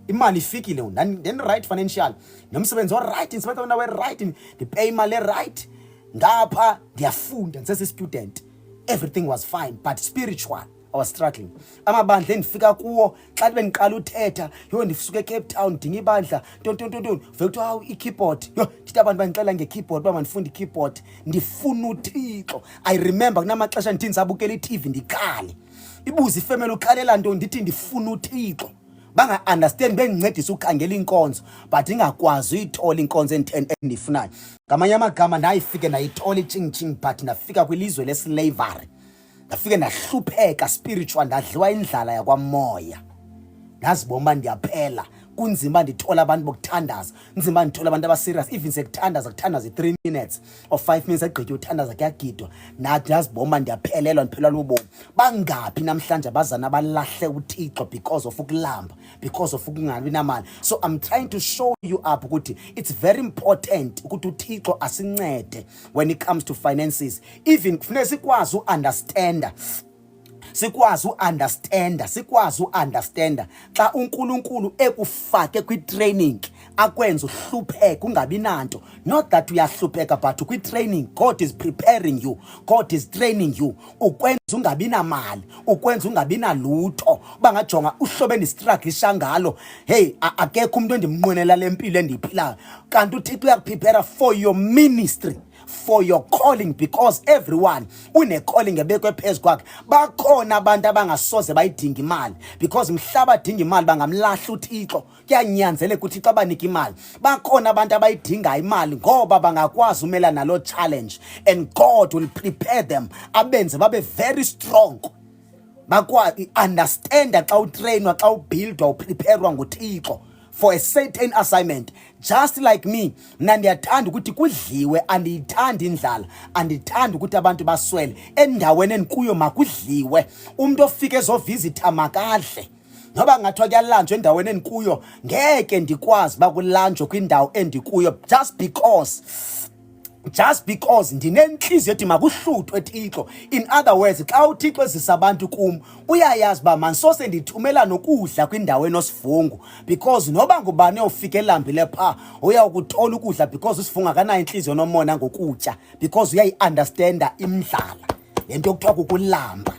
Imali ifikile, then right financial, nomsebenzi right, inspector nawe right, ndipay imali right, ngapha ndiyafunda ndisesi-student, everything was fine, but spiritual I was struggling. Amabandla endifika kuwo xa bendiqala uthetha, yo ndisuka eCape Town ndinga ibandla vele kuthiwa i-keyboard, yo ndithi abantu bandixela nge-keyboard uba mandifunda i-keyboard, ndifuna uThixo. I remember kunamaxesha ndithi ndisabukela i-TV ndikhale, ibuze ifemeli ukhalela nto, ndithi ndifuna uThixo. Banga-understand, bendincedisa ukukhangela inkonzo but ingakwazi uyithola inkonzo endifunayo. Ngamanye amagama ndayifike ndayithola itshingitshing but ndafika kwilizwe leslavery, ndafike ndahlupheka spiritual, ndadliwa indlala yakwamoya, ndazibona ndiyaphela. Kunzima ndithola abantu bokuthandaza, kunzima ndithola abantu abaserious, even sekuthandaza 3 minutes or 5 minutes egqitye uthandaza kuyagidwa. Nathi ndazibona ndiyaphelelwa, ndiphelelwa lubomi. Bangaphi namhlanje abazana abalahle uThixo because of ukulamba, because of ukungabi namali. So I'm trying to show you up ukuthi it's very important ukuthi uThixo asincede when it comes to finances. Even kufanele sikwazi uunderstanda, sikwazi uunderstanda xa uNkulunkulu ekufake kwi-training akwenza uhlupheka ungabi nanto. Not that uyahlupheka but kwi-training God is preparing you, God is training you, ukwenza ungabi namali, ukwenza ungabi nalutho. Bangajonga uhlobo endistruglisha ngalo, hey akekho umuntu endimnqwenela lempilo endiyiphilayo, kanti uThixo uyakuprepare for your ministry, for your calling, because everyone une calling ebekwe phezu kwakhe. Bakhona abantu abangasoze bayidinga imali because mhlaba adinga imali bangamlahla uThixo, kuyanyanzeleka uThixo abanike imali. Bakhona abantu abayidinga imali ngoba bangakwazi umelana nalo challenge, and God will prepare them, abenze babe very strong. Bakwazi understand xa utrainwa, xa ubuildwa, upreparewa nguThixo for a certain assignment. Just like me, mna ndiyathanda ukuthi kudliwe, andiyithandi indlala, andithandi ukuthi abantu baswele. Endaweni endikuyo makudliwe, umuntu ofike ezovisitha makadle. Noba ngathiwa kuyalanjwa endaweni endikuyo, ngeke ndikwazi bakulanjwa kwindawo endikuyo just because ndinenhliziyo ethi makuhluthwe Thixo. In other words, xa uThixo ezisa abantu kum, uyayazi uba manisose ndithumela nokudla kwindawo enosivungu, because noba ngubani ofika elambile pha uyawukuthola ukudla because usivungu akanayo inhliziyo nomona ngokutya, because uyayi-understanda imidlala, lento okuthiwa kukulamba.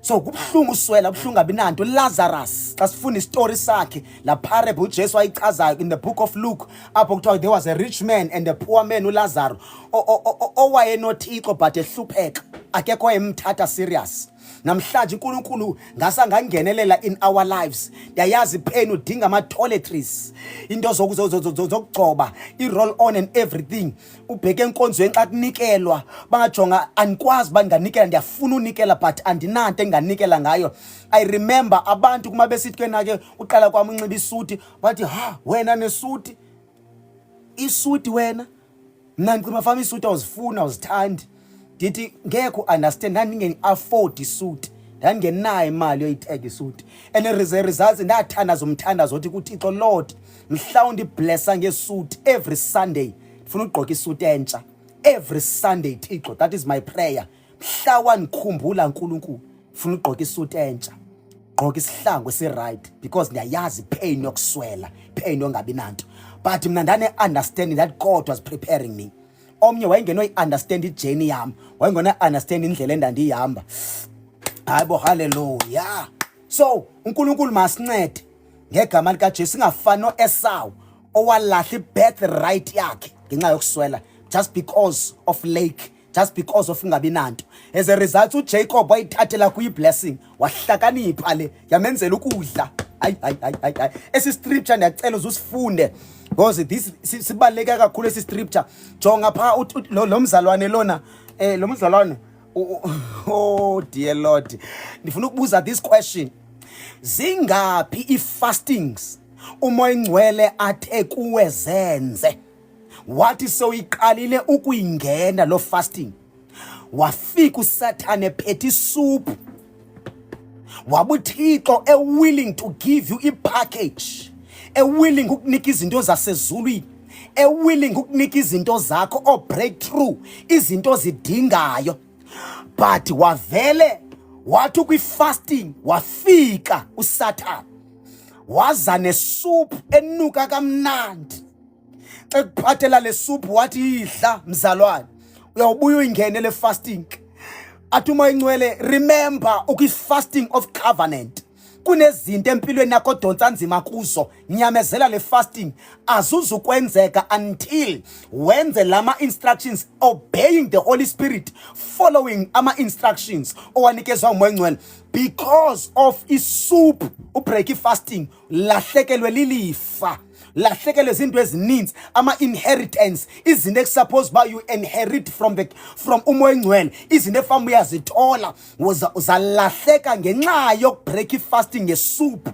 So kubuhlungu uswela, buhlungu ngabi nanto. Lazarus, xa sifuna istory sakhe, la parable uJesu ayichazayo in the book of Luke, apho kuthiwa there was a rich man and a poor man, uLazaro, owayenoThixo but ehlupheka, akekho emthatha serious. Namhlanje uNkulunkulu ngasangangenelela in our lives. Ndiyayazi pain udinga ama-toiletries, into zokugcoba, i-roll on and everything. Ubheke enkonzweni xa kunikelwa, bangajonga anikwazi uba ndinganikela, ndiyafuna unikela but andinanto enginganikela ngayo. I remember abantu kuma besithi kena ke uqala kwami unxiba isuti, bathi ha wena nesuti, isuti wena. Mna ndimafama isuti awuzifuna, awuzithandi. Ndithi ngeke understand, ndingeni afford isuit ndangenayo imali yoyithenga isuti, and results ndathandaza umthandazo othi kuThixo, Lord mhlawumbe iblessa ngesuti every Sunday. Ndifuna ugqoka isuti entsha every Sunday Thixo, that is my prayer. Mhla wanikhumbula uNkulunkulu ndifuna ugqoka isuti entsha, gqoka isihlangu esi-right, because ndiyayazi pain yokuswela, pain yongabi nanto. But mna ndane-understanding that God was preparing me. Omnye wayengenoyi-understand ijeni yam, wayengeno-understand indlela endandiyihamba. Hayi bo, hallelujah. So uNkulunkulu masincede ngegama likaJesu, singafani no-Esau owalahla i-birthright yakhe ngenxa yokuswela, just because of lake, just because of ungabi nanto. As a result uJacob wayithathela kuyi-blessing, wahlakanipha le yamenzela ukudla. Hayi esi scripture ndiyacela uzusifunde, because this sibaluleke kakhulu esi scripture. Jonga pha lo mzalwane lona, lo mzalwane, oh dear Lord, ndifuna ukubuza this question. Zingapi i-fastings umoya ingcwele athe kuwe zenze, wathi soyiqalile ukuyingena lo fasting, wafika uSathane ephethe isuphu, wabuThixo willing to give you i-package, willing ukunika izinto zasezulwini, willing ukunika izinto zakho o breakthrough, izinto zidingayo. But wavele wathi kwi-fasting wafika uSathane waza nesuphu enuka kamnandi. Ekuphathela le suphu wathi idla mzalwane, uyawubuya uyingene le fasting. Athi umoya ingcwele, remember ukwi-fasting of covenant kunezinto empilweni yakho odonsa nzima kuzo. Nyamezela le fasting, azuzukwenzeka until wenze lama instructions, obeying the Holy Spirit, following ama instructions owanikezwa umoya ingcwele. Because of isuphu ubreak fasting, lahlekelwe lilifa, lahlekelwe izinto ezininzi, ama-inheritance, izinto ekusuppose uba you inherit from umoya ingcwele, izinto efana uyazithola uzalahleka ngenxa yokubreak ifasting ngesuphu.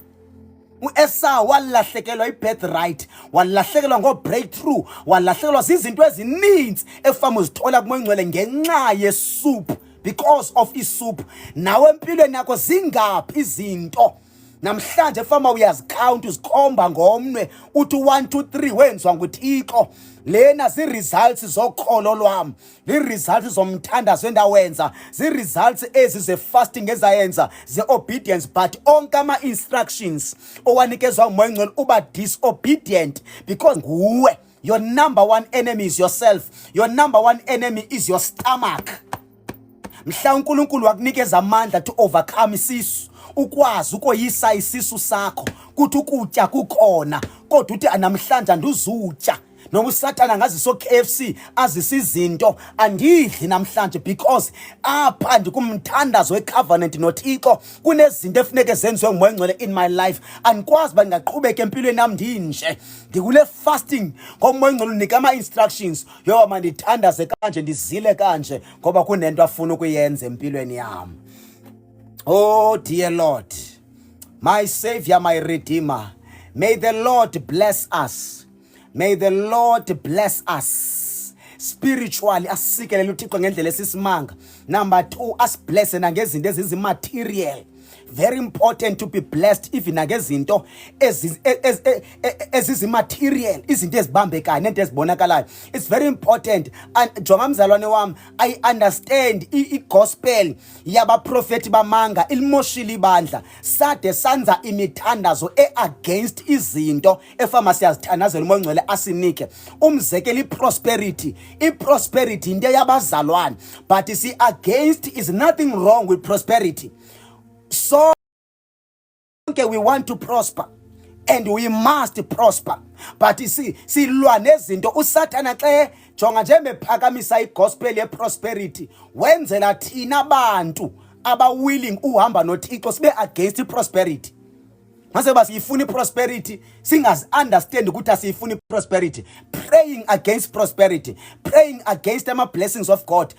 U-Esau walahlekelwa i-birthright, walahlekelwa ngo-breakthrough, walahlekelwa zizinto ezininzi efana uzithola kumoya ingcwele ngenxa yesuphu, because of isuphu. Nawe empilweni yakho zingaphi izinto namhlanje fama uyazicount, uzikhomba ngomnwe, uthi 1 2 3 wenzwa nguThixo? Lena zi-results zokholo lwami, zi-results zomthandazo endawenza, zi-results ezi ze-fasting ezayenza, ze-obedience. But onke ama-instructions owanikezwa umoya ingcwele uba disobedient, because nguwe, your number one enemy is yourself, your number one enemy is your stomach. Mhla uNkulunkulu wakunikeza amandla to overcome isisu, ukwazi ukoyisa isisu sakho, kuthi ukutya kukhona, kodwa uthi namhlanje anduzutya. Noma uSathane angaziso KFC azisa izinto, andidli namhlanje, because apha ndikumthandazo wecovenant noThixo, kunezinto efuneke zenziwe ngumoya ingcwele in my life. Andikwazi uba ndingaqhubeka empilweni yam ndinje, ndikule fasting ngomoya ingcwele unika ama-instructions yoba mandithandaze kanje, ndizile kanje, ngoba kunento afuna ukuyenza empilweni yam. Oh dear Lord, my Savior, my Redeemer, may the Lord bless us. May the Lord bless us spiritually, asikelele uThixo ngendlela esisimanga. Number 2, asiblesse nangezinto ezizimaterial. Very important to be blessed even nangezinto ezizimaterial, izinto ezibambekayo nento ezibonakalayo. It's very important. And jonga mzalwane wami, I understand i-gospel yabaprofeti bamanga ilimoshile ibandla, sade sanza imithandazo against izinto efama siyazithandazela umoya ingcwele asinike. Umzekelo i-prosperity into yabazalwane, but you see, against is nothing wrong with prosperity. So okay, we want to prosper and we must prosper, but you see, silwa nezinto. uSathane xe jonga nje bephakamisa igospel ye-prosperity, wenzela thina bantu aba willing uhamba noThixo sibe against prosperity. Mase basifuna prosperity, singazi understand ukuthi asifuni prosperity, praying against prosperity, praying against the blessings of God.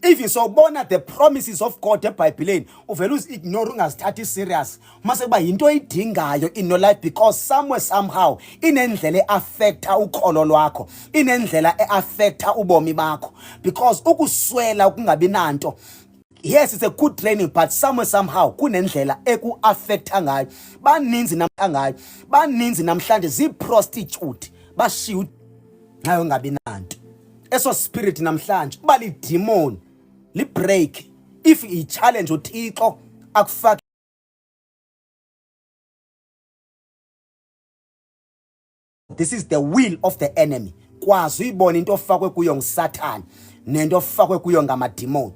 Even so bona the promises of God eBhayibhelini uvela ignore, ungazithathi serious. Mase kuba into idingayo in your life, because somewhere somehow inendlela affecta ukholo lwakho, inendlela affecta ubomi bakho, because ukuswela ukungabi nanto Yes, it's a good training, but somehow kunendlela eku-affecta ngayo. Baninzi namhlanje zi-prostitute bashiya ngayo ngabi nanto. Eso spirit namhlanje kuba li-demon li-break. If i-challenge uThixo akufake. This is the will of the enemy. Kwazi uyibona into ofakwe kuyo nguSathane nento ofakwe kuyo ngamademon.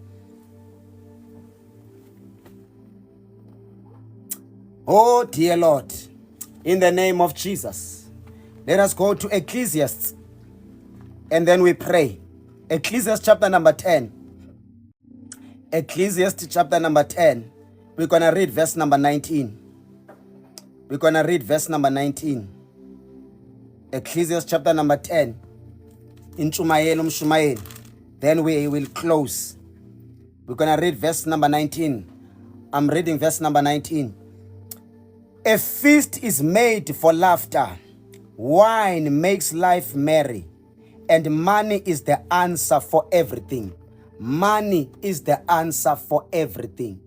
Oh dear Lord, in the name of Jesus, let us go to Ecclesiastes and then we pray. Ecclesiastes chapter number 10. Ecclesiastes chapter number 10. We're going to read verse number 19. We're going to read verse number 19. Ecclesiastes chapter number 10. In Shumayel. Then we will close. We're going to read verse number 19. I'm reading verse number 19. A feast is made for laughter. Wine makes life merry. And money is the answer for everything. Money is the answer for everything.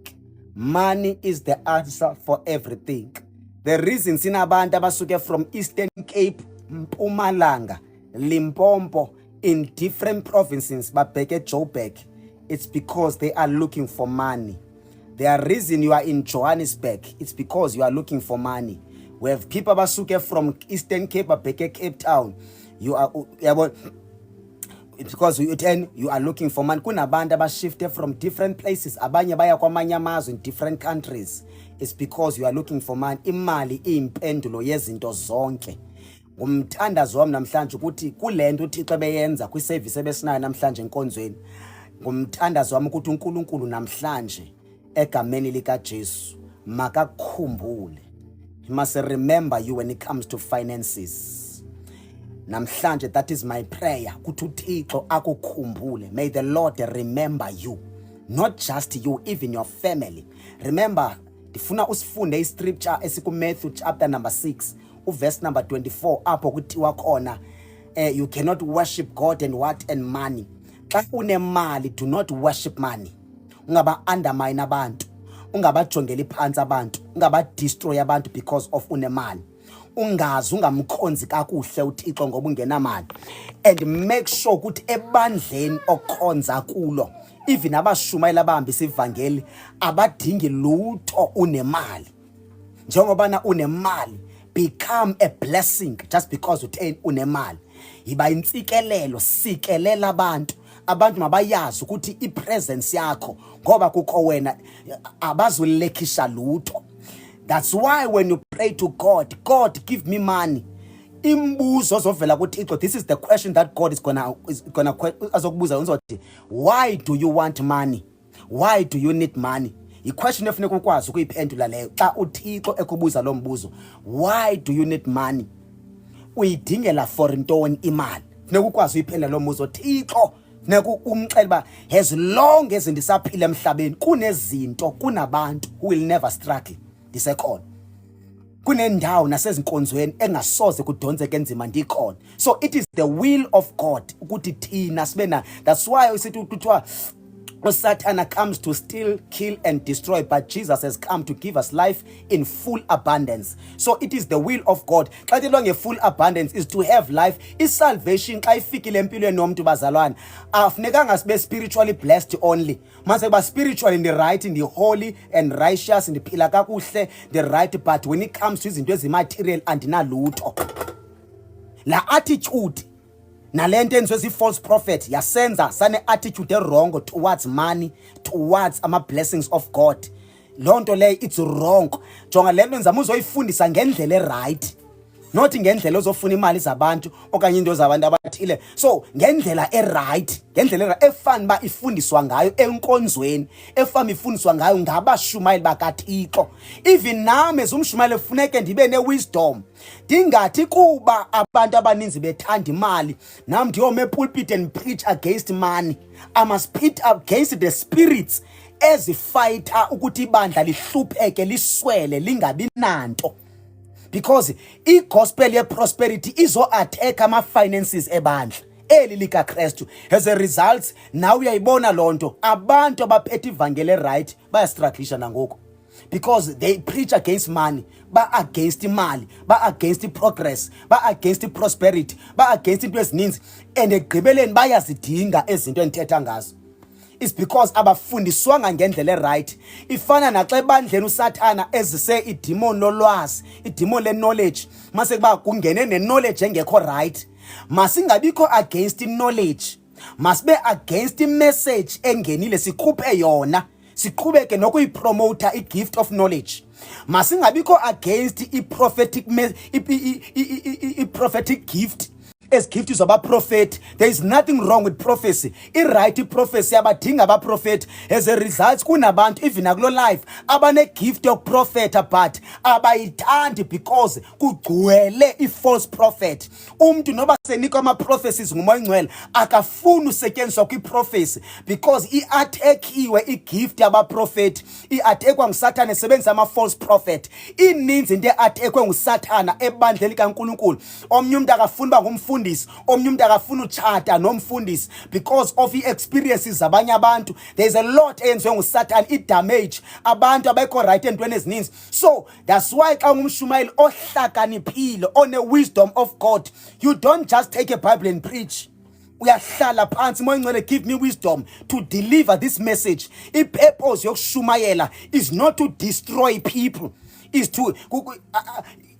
Money is the answer for everything. The reason sinabantu abasuke from Eastern Cape, Mpumalanga, Limpopo, in different provinces, babheke Joburg, it's because they are looking for money. The reason you are in Johannesburg, it's because you are looking for money. We have people basuke from Eastern Cape, babheke Cape Town. You are because you are looking for money. Kunabantu abashifted from different places. Abanye baya kwamanye amazwe in different countries. It's because you are looking for money. Imali iyimpendulo yezinto zonke. Ngumthandazo wami namhlanje ukuthi kulento uThixo beyenza kwiservice ebesinayo namhlanje enkonzweni. Ngumthandazo wami ukuthi uNkulunkulu namhlanje egameni lika Jesu makakukhumbule. You must remember you when it comes to finances. Namhlanje, that is my prayer. Ukuthi uThixo akukhumbule. May the Lord remember you. Not just you, even your family. Remember, ndifuna usifunde iscripture esiku Matthew chapter number 6, verse number 24, apho kuthiwa khona you cannot worship God and money. Xa unemali, do not worship money. Ungaba undermine abantu, ungabajongela phansi abantu, ungaba destroy abantu because of unemali. Ungazi ungamkhonzi kakuhle uThixo ngoba ungenamali. And make sure ukuthi ebandleni okhonza kulo, even abashumayela abahambisa ivangeli abadingi lutho unemali. Njengobana unemali, become a blessing just because unemali. Yiba intsikelelo, sikelela abantu mabayazi ukuthi ipresence yakho ngoba kukho wena abazulekisha lutho. That's why when you pray to God, God give me money. Imbuzo zovela kuThixo. This is the question that God is gonna azokubuza uzothi, why do you want money? Why do you need money? I-question efuneka ukwazi ukuyiphendula leyo xa uThixo ekubuza lo mbuzo. Why do you need money? Uyidingela for ntoni imali? Funeka ukwazi uyiphendula lo mbuzo. Thixo funeka umxeleba as long as ndisaphila emhlabeni kunezinto kunabantu who will never struggle. Ndisekhona. Kunendawo nasezinkonzweni engasoze kudonseke enzima ndikhona. So it is the will of God ukuthi thina sibena. That's why usithi kuthiwa Satan comes to steal, kill, and destroy, but Jesus has come to give us life in full abundance. So it is the will of God. Xa tilonge full abundance is to have life. Is salvation. Xa ifikile empilweni nomuntu bazalwane, afunekanga sibe spiritually blessed only. Mase ba spiritually in the right, in the holy and righteous, in the phila kakuhle, the right, but when it comes to izinto ezimaterial andinalutho. La attitude nalento enziwe false prophet yasenza sane attitude wrong towards money, towards ama blessings of God. Lonto le it's wrong. Jonga lento nzama uzoyifundisa ngendlela right, not ngendlela ozofuna imali zabantu okanye into zabantu abathile. So ngendlela right, ngendlela efana ba ifundiswa ngayo enkonzweni, efana ifundiswa ngayo ngabashumayeli bakaThixo. Even nami ezumshumayeli kufuneka ndibe ne wisdom. Dingathi kuba abantu abaninzi bethanda imali, nami ndiyome pulpit and preach against money. I must preach against the spirits ezifighter ukuthi ibandla lihlupheke liswele lingabi nanto. Because i-gospel ye prosperity izo attack ama finances ebandla. eli likaKristu. As a result, now uyayibona lonto abantu abaphethe ivangeli right bayastrugglisha nangoku, because they preach against money, ba against imali, ba against progress, ba against prosperity, ba against into ezininzi, and egqibeleni bayazidinga ezinto endithetha ngazo. It's because abafundiswanga ngendlela right. Ifana naxa ebandleni uSathana ezise idemon lolwazi, idemon le-knowledge, mase kuba kungene ne-knowledge engekho right. Masingabikho against knowledge, masibe against message engenile, sikhuphe yona, siqhubeke nokuyipromoter i-gift of knowledge. Masingabikho against i-prophetic prophetic gift, as gift is about prophet. There is nothing wrong with prophecy. I-right prophecy abadinga abaprofeti. As a result, kunabantu even akulo life abane gift of prophet but abayithandi because kugcwele i-false prophet. Noba senikwa ama-prophecies ngumoya oyingcwele akafuni usetyenziswa kwi-prophecy because i-attack-iwe i-gift yabaprofeti. I-attackwa nguSathana esebenzisa ama-false prophet. Ininzi into e-attackwe nguSathana ebandleni likaNkulunkulu. Omnye umuntu akafuni uba ngumfundi, omnye umuntu akafuna utshata nomfundisi because of i-experiences zabanye abantu. There is a lot eyenziwe nguSathana, i-damage abantu abekho right entweni ezininzi. So that's why xa ungumshumayeli ohlakaniphile, one-wisdom of God, you don't just take a Bible and preach. Uyahlala phansi, moya oyingcwele, give me wisdom to deliver this message. I-purpose yokushumayela is not to destroy people, is to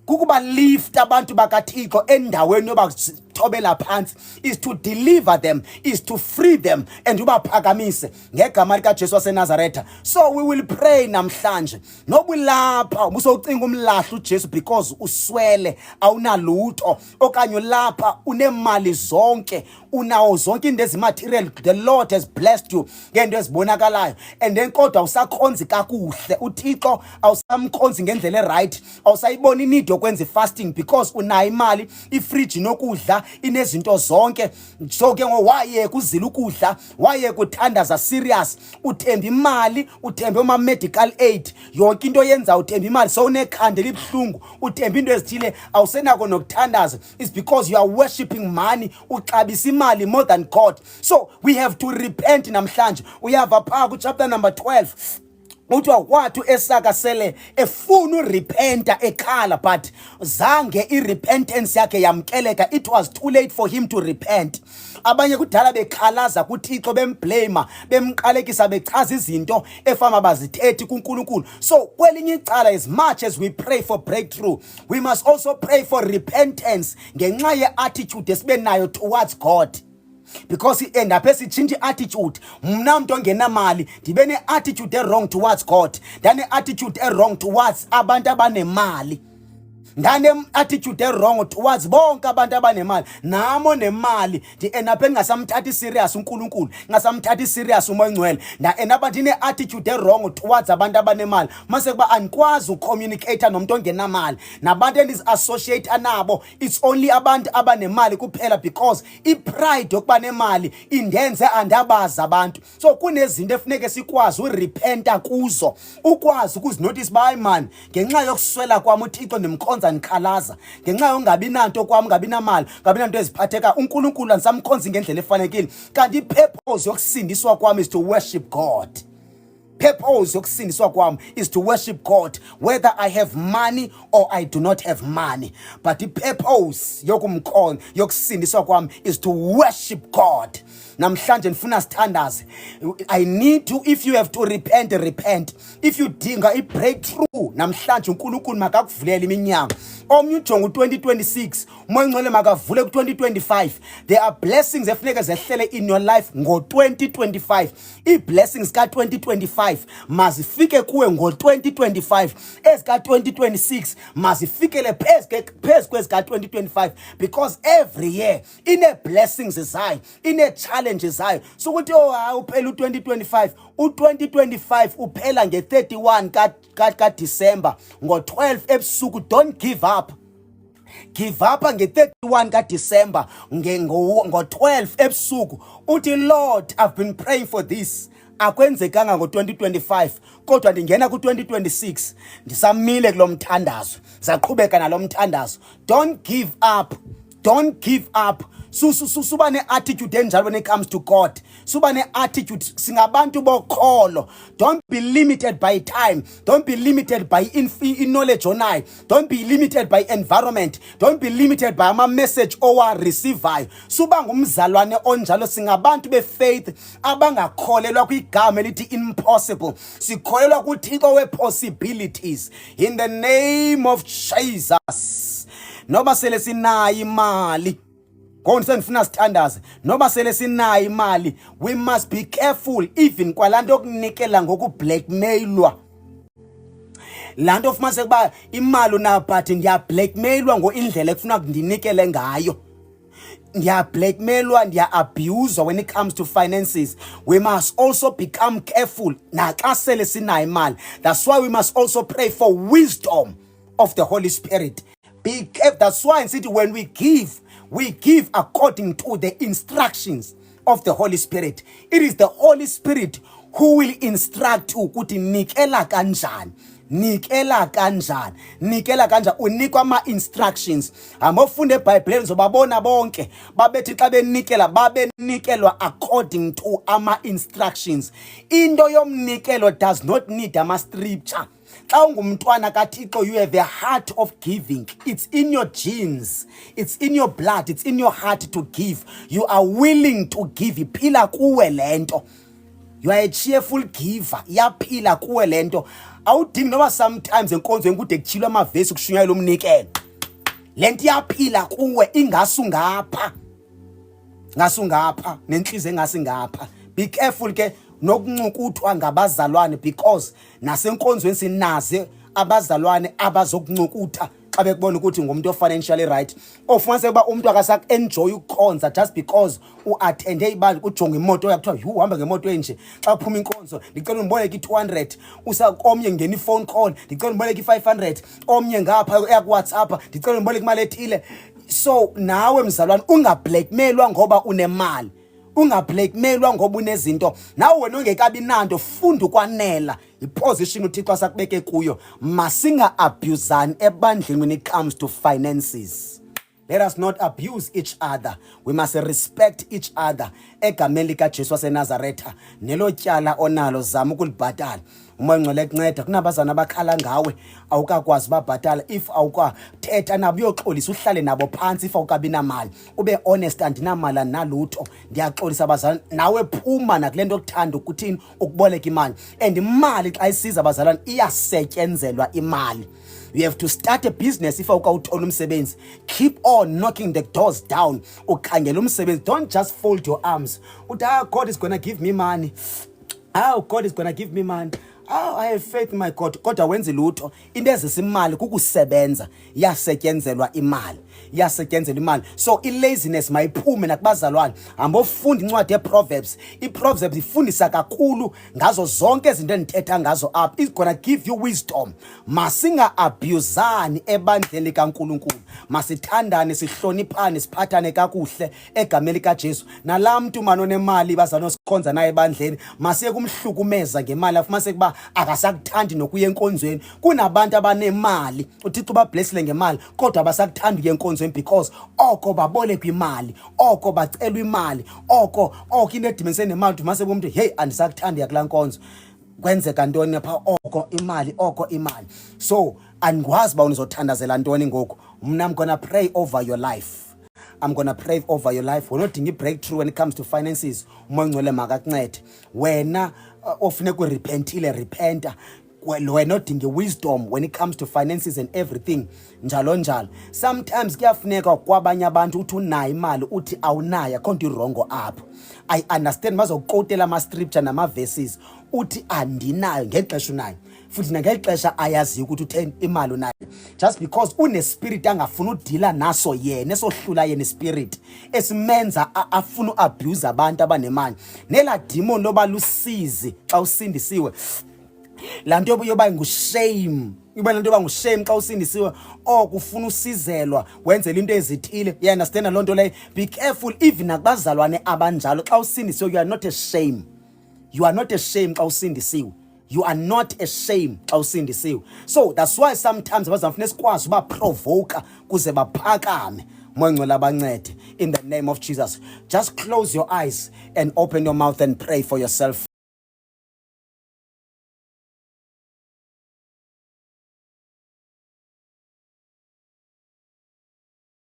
kukuba lift abantu bakaThixo endaweni yoba thobela phansi, is to deliver them, is to free them, and ubaphakamise ngegama likaJesu waseNazaretha. So we will pray namhlanje. Noba ulapha ubusowucinga umlahla uJesu because uswele, awunalutho, okanye ulapha unemali zonke, unawo zonke into ezimaterial, the Lord has blessed you ngento ezibonakalayo, and then kodwa awusakhonzi kakuhle uThixo, awusamkhonzi ngendlela right, awusayibona need yokwenza fasting because unayo imali, ifridge nokudla, inezinto zonke. So ke wayeka uzila ukudla, wayeka uthandaza serious, uthemba imali, uthemba uma medical aid, yonke into yenza uthemba imali. So unekhanda elibhlungu, uthemba into ezithile, awusenako nokuthandaza. It's because you are worshiping money, uxabisa imali more than God. So we have to repent namhlanje. Uyava phaa ku chapter number 12 uthiwa kwathu Esaka sele efuna urepenta ekhala, but zange irepentance yakhe yamkeleka. It was too late for him to repent. Abanye kudala bekhalaza kuThixo, bemblame, bemqalekisa, bechaza izinto efama bazithethi kuNkulunkulu. So kwelinye icala, as much as we pray for breakthrough, we must also pray for repentance ngenxa ye-attitude esibe nayo towards God. Because he end up change attitude. Mna mntu ongenamali ndibe ne-attitude wrong towards God, ndane-attitude wrong towards abantu abanemali, ndane-attitude wrong towards bonke abantu abanemali. Namo nemali ndi-end-up ngingasamthathi serious uNkulunkulu, ngingasamthathi serious umoya oyingcwele, nda-end-up ndine-attitude wrong towards abantu abanemali. Mase kuba andikwazi ucommunicate nomuntu ongenamali, nabantu endizi-associate nabo it's only abantu abanemali kuphela, because i-pride yokuba nemali indenze andabazi abantu. So kunezinto efuneke sikwazi urepenta kuzo, ukwazi ukuzinotice uba hayi man, ngenxa yokuswela kwam uThixo ndimkhonza ndikhalaza, ngenxa yongabi nanto kwam, ngabi namali, ngabi nanto eziphatheka, uNkulunkulu andisamkhonzi ngendlela efanekile. Kanti i-purpose yokusindiswa kwam is to worship God. Purpose yokusindiswa kwam is to worship God, whether I have money or I do not have money. But the purpose yokusindiswa kwam is to worship God. Namhlanje ndifuna sithandaze. I need to, if you have to repent, repent. If you dinga i-breakthrough namhlanje, uNkulunkulu makakuvulele iminyango. Omnye ujonga u-2026, umoya oyingcwele makavule ku-2025. There are blessings efuneke zehlele in your life ngo-2025. Ii-blessings ka-2025 mazifike kuwe ngo-2025. Ezika-2026 mazifikele phezu kwezika-2025, because every year ine-blessings zayo, ine-challenges zayo. So ukuthi uphela u-2025, u-2025 uphela nge-31 kaDisemba, ngo-12 ebusuku. Don't give up. Give up nge-31 kaDisemba, ngo-12 ebusuku. Uthi Lord, I've been praying for this. Akwenzekanga ngo-2025, kodwa ndingena ku-2026 ndisamile kulo mthandazo, zaqhubeka nalo mthandazo. Don't give up. Don't give up. suba ne-attitude enjalo when it comes to God. Suba ne-attitude, singabantu bokholo. Don't be limited by time. Don't be limited by knowledge onayo. Don't be limited by environment. Don't be limited by ama-message owareceivayo. Suba ngumzalwane onjalo. Singabantu be-faith abangakholelwa kwigama elithi impossible. Sikholelwa kuThixo we-possibilities. In the name of Jesus. Noba sele sinayo imali, konke sengifuna sithandaze, noba sele sinayo imali, we must be careful even kwalanto okunikela ngokublackmailwa. Lanto ofumanise kuba imali una but ndiya blackmailwa ngoindlela ekufuna kundinikele ngayo. Ndiya blackmailwa, ndiya abuse when it comes to finances. We must also become careful naxa sele sinayo imali. That's why we must also pray for wisdom of the Holy Spirit. Be careful. That's why in city when we give according to the instructions of the Holy Spirit. It is the Holy Spirit who will instruct you ukuthi nikela kanjani. Nikela kanjani. Nikela kanjani. Unikwa ama-instructions. Amofunde eBhayibhelini zobabona bonke babethi xa benikela babenikelwa according to ama-instructions. Into yomnikelo does not need ama-scripture. Xa ungumntwana kaThixo, you have a heart of giving. It's in your genes. It's in your blood. It's in your heart to give. You are willing to give. Iphila kuwe lento. You are a cheerful giver. Iyaphila kuwe lento. Awudingi noma sometimes enkonzweni kude kuthilwe amavesi kushunyayela umnikelo. Lento iyaphila kuwe ingasungapha. Ngasungapha nenhliziyo engasingapha. Be careful ke nokuncukuthwa ngabazalwane, because nasenkonzweni sinaze abazalwane abazokuncukutha xa bekubona ukuthi ngumuntu ofinancially right. Ofumanise kuba umuntu akasak-enjoy ukukhonza just because uattende ibandla ujonga imoto yakuthiwa yu uhamba ngemoto enje. Xa uphuma inkonzo ndicela undiboleke i-200, omnye ngena i-phone call ndicela undiboleke i-500, omnye ngapha eyakuWhatsApp ndicela undiboleke imali ethile. So nawe mzalwane ungablackmailwa ngoba unemali. Ungablackmailwa ngoba unezinto. Nawe wena ongekabi nanto funda ukwanela iposition uThixo asakubeke kuyo. Masinga abusani ebandleni when it comes to finances. Let us not abuse each other. We must respect each other. Egameni likaJesu waseNazaretha, nelo tyala onalo zama ukulibhatala. Umoya Ngcwele kunceda kunabazana abakhala ngawe awukakwazi babhatala. If awukathetha nabo uyoxolisa, uhlale nabo phansi. If awukabi namali ube honest, andinamali nalutho, ndiyaxolisa abazalwane. Nawe phuma nakulento okuthanda ukuthini ukuboleka imali. And imali xa isiza abazalwane iyasetyenzelwa imali. You have to start a business. If awukawuthola umsebenzi, keep on knocking the doors down. Ukhangela umsebenzi. Don't just fold your arms. Uthi God is gonna give me money. God is gonna give me money. I have faith in my God. Kodwa wenze lutho. Into ezisimali kukusebenza. Yasetyenzelwa imali. Yasetyenzelwa imali. So i-laziness mayiphume nakubazalwane. Ambofunda incwadi ye-Proverbs. I-Proverbs ifundisa kakhulu ngazo zonke izinto endithetha ngazo apha. It's gonna give you wisdom. Masinga abusani ebandleni likaNkulunkulu. Masithandane, sihloniphane, siphathane kakuhle egameni likaJesu. Nala mntu manje onemali bazalwane sikhonza naye ebandleni, masiye kumhlukumeza ngemali afumase kuba akasakuthandi nokuya enkonzweni. Kunabantu abanemali uThixo bablessile ngemali kodwa abasakuthandi ukuya enkonzweni because oko baboleka imali, oko bacelwa imali, oko into edimenise nemali. Mase umuntu hey andisakuthandi yakula nkonzo. Kwenzeka ntoni pha? Oko imali. So andikwazi ba unizothandazela ntoni ngoku. Mna I'm gonna pray over your life. I'm gonna pray over your life. Unodinga i-breakthrough when it comes to finances. Umoya Ngcwele makakuncede. Wena ofune kurepentile, repenta. Wena odinga wisdom when it comes to finances and everything. Njalo njalo. Sometimes kuyafuneka kwabanye abantu uthi unayo imali uthi awunayo, akhonto irongo apho. I understand bazokutela ama-scripture nama-verses uthi andinayo ngexesha unayo. Futhi ngexesha ayazi ukuthi utheni imali unayo. Just because une-spirit angafuna udila naso yena, esohlula yena spirit esimenza afuna uabuse abantu abanemali. Nela demon loba lusizi xa usindisiwe. Lanto yoba ngushame. Iba lanto yoba ngushame xa usindisiwe. Kufuna usizelwa wenzela into ezithile. You understand loo nto leyo? Be careful even nakubazalwane abanjalo xa usindisiwe. You are not ashamed. You are not ashamed xa usindisiwe. You are not ashamed xa usindisiwe. So that's why sometimes abazalwane sikwazi uba provoke kuze baphakame. Moya Ngcwele abancede. in the name of Jesus. Just close your eyes and open your mouth and pray for yourself.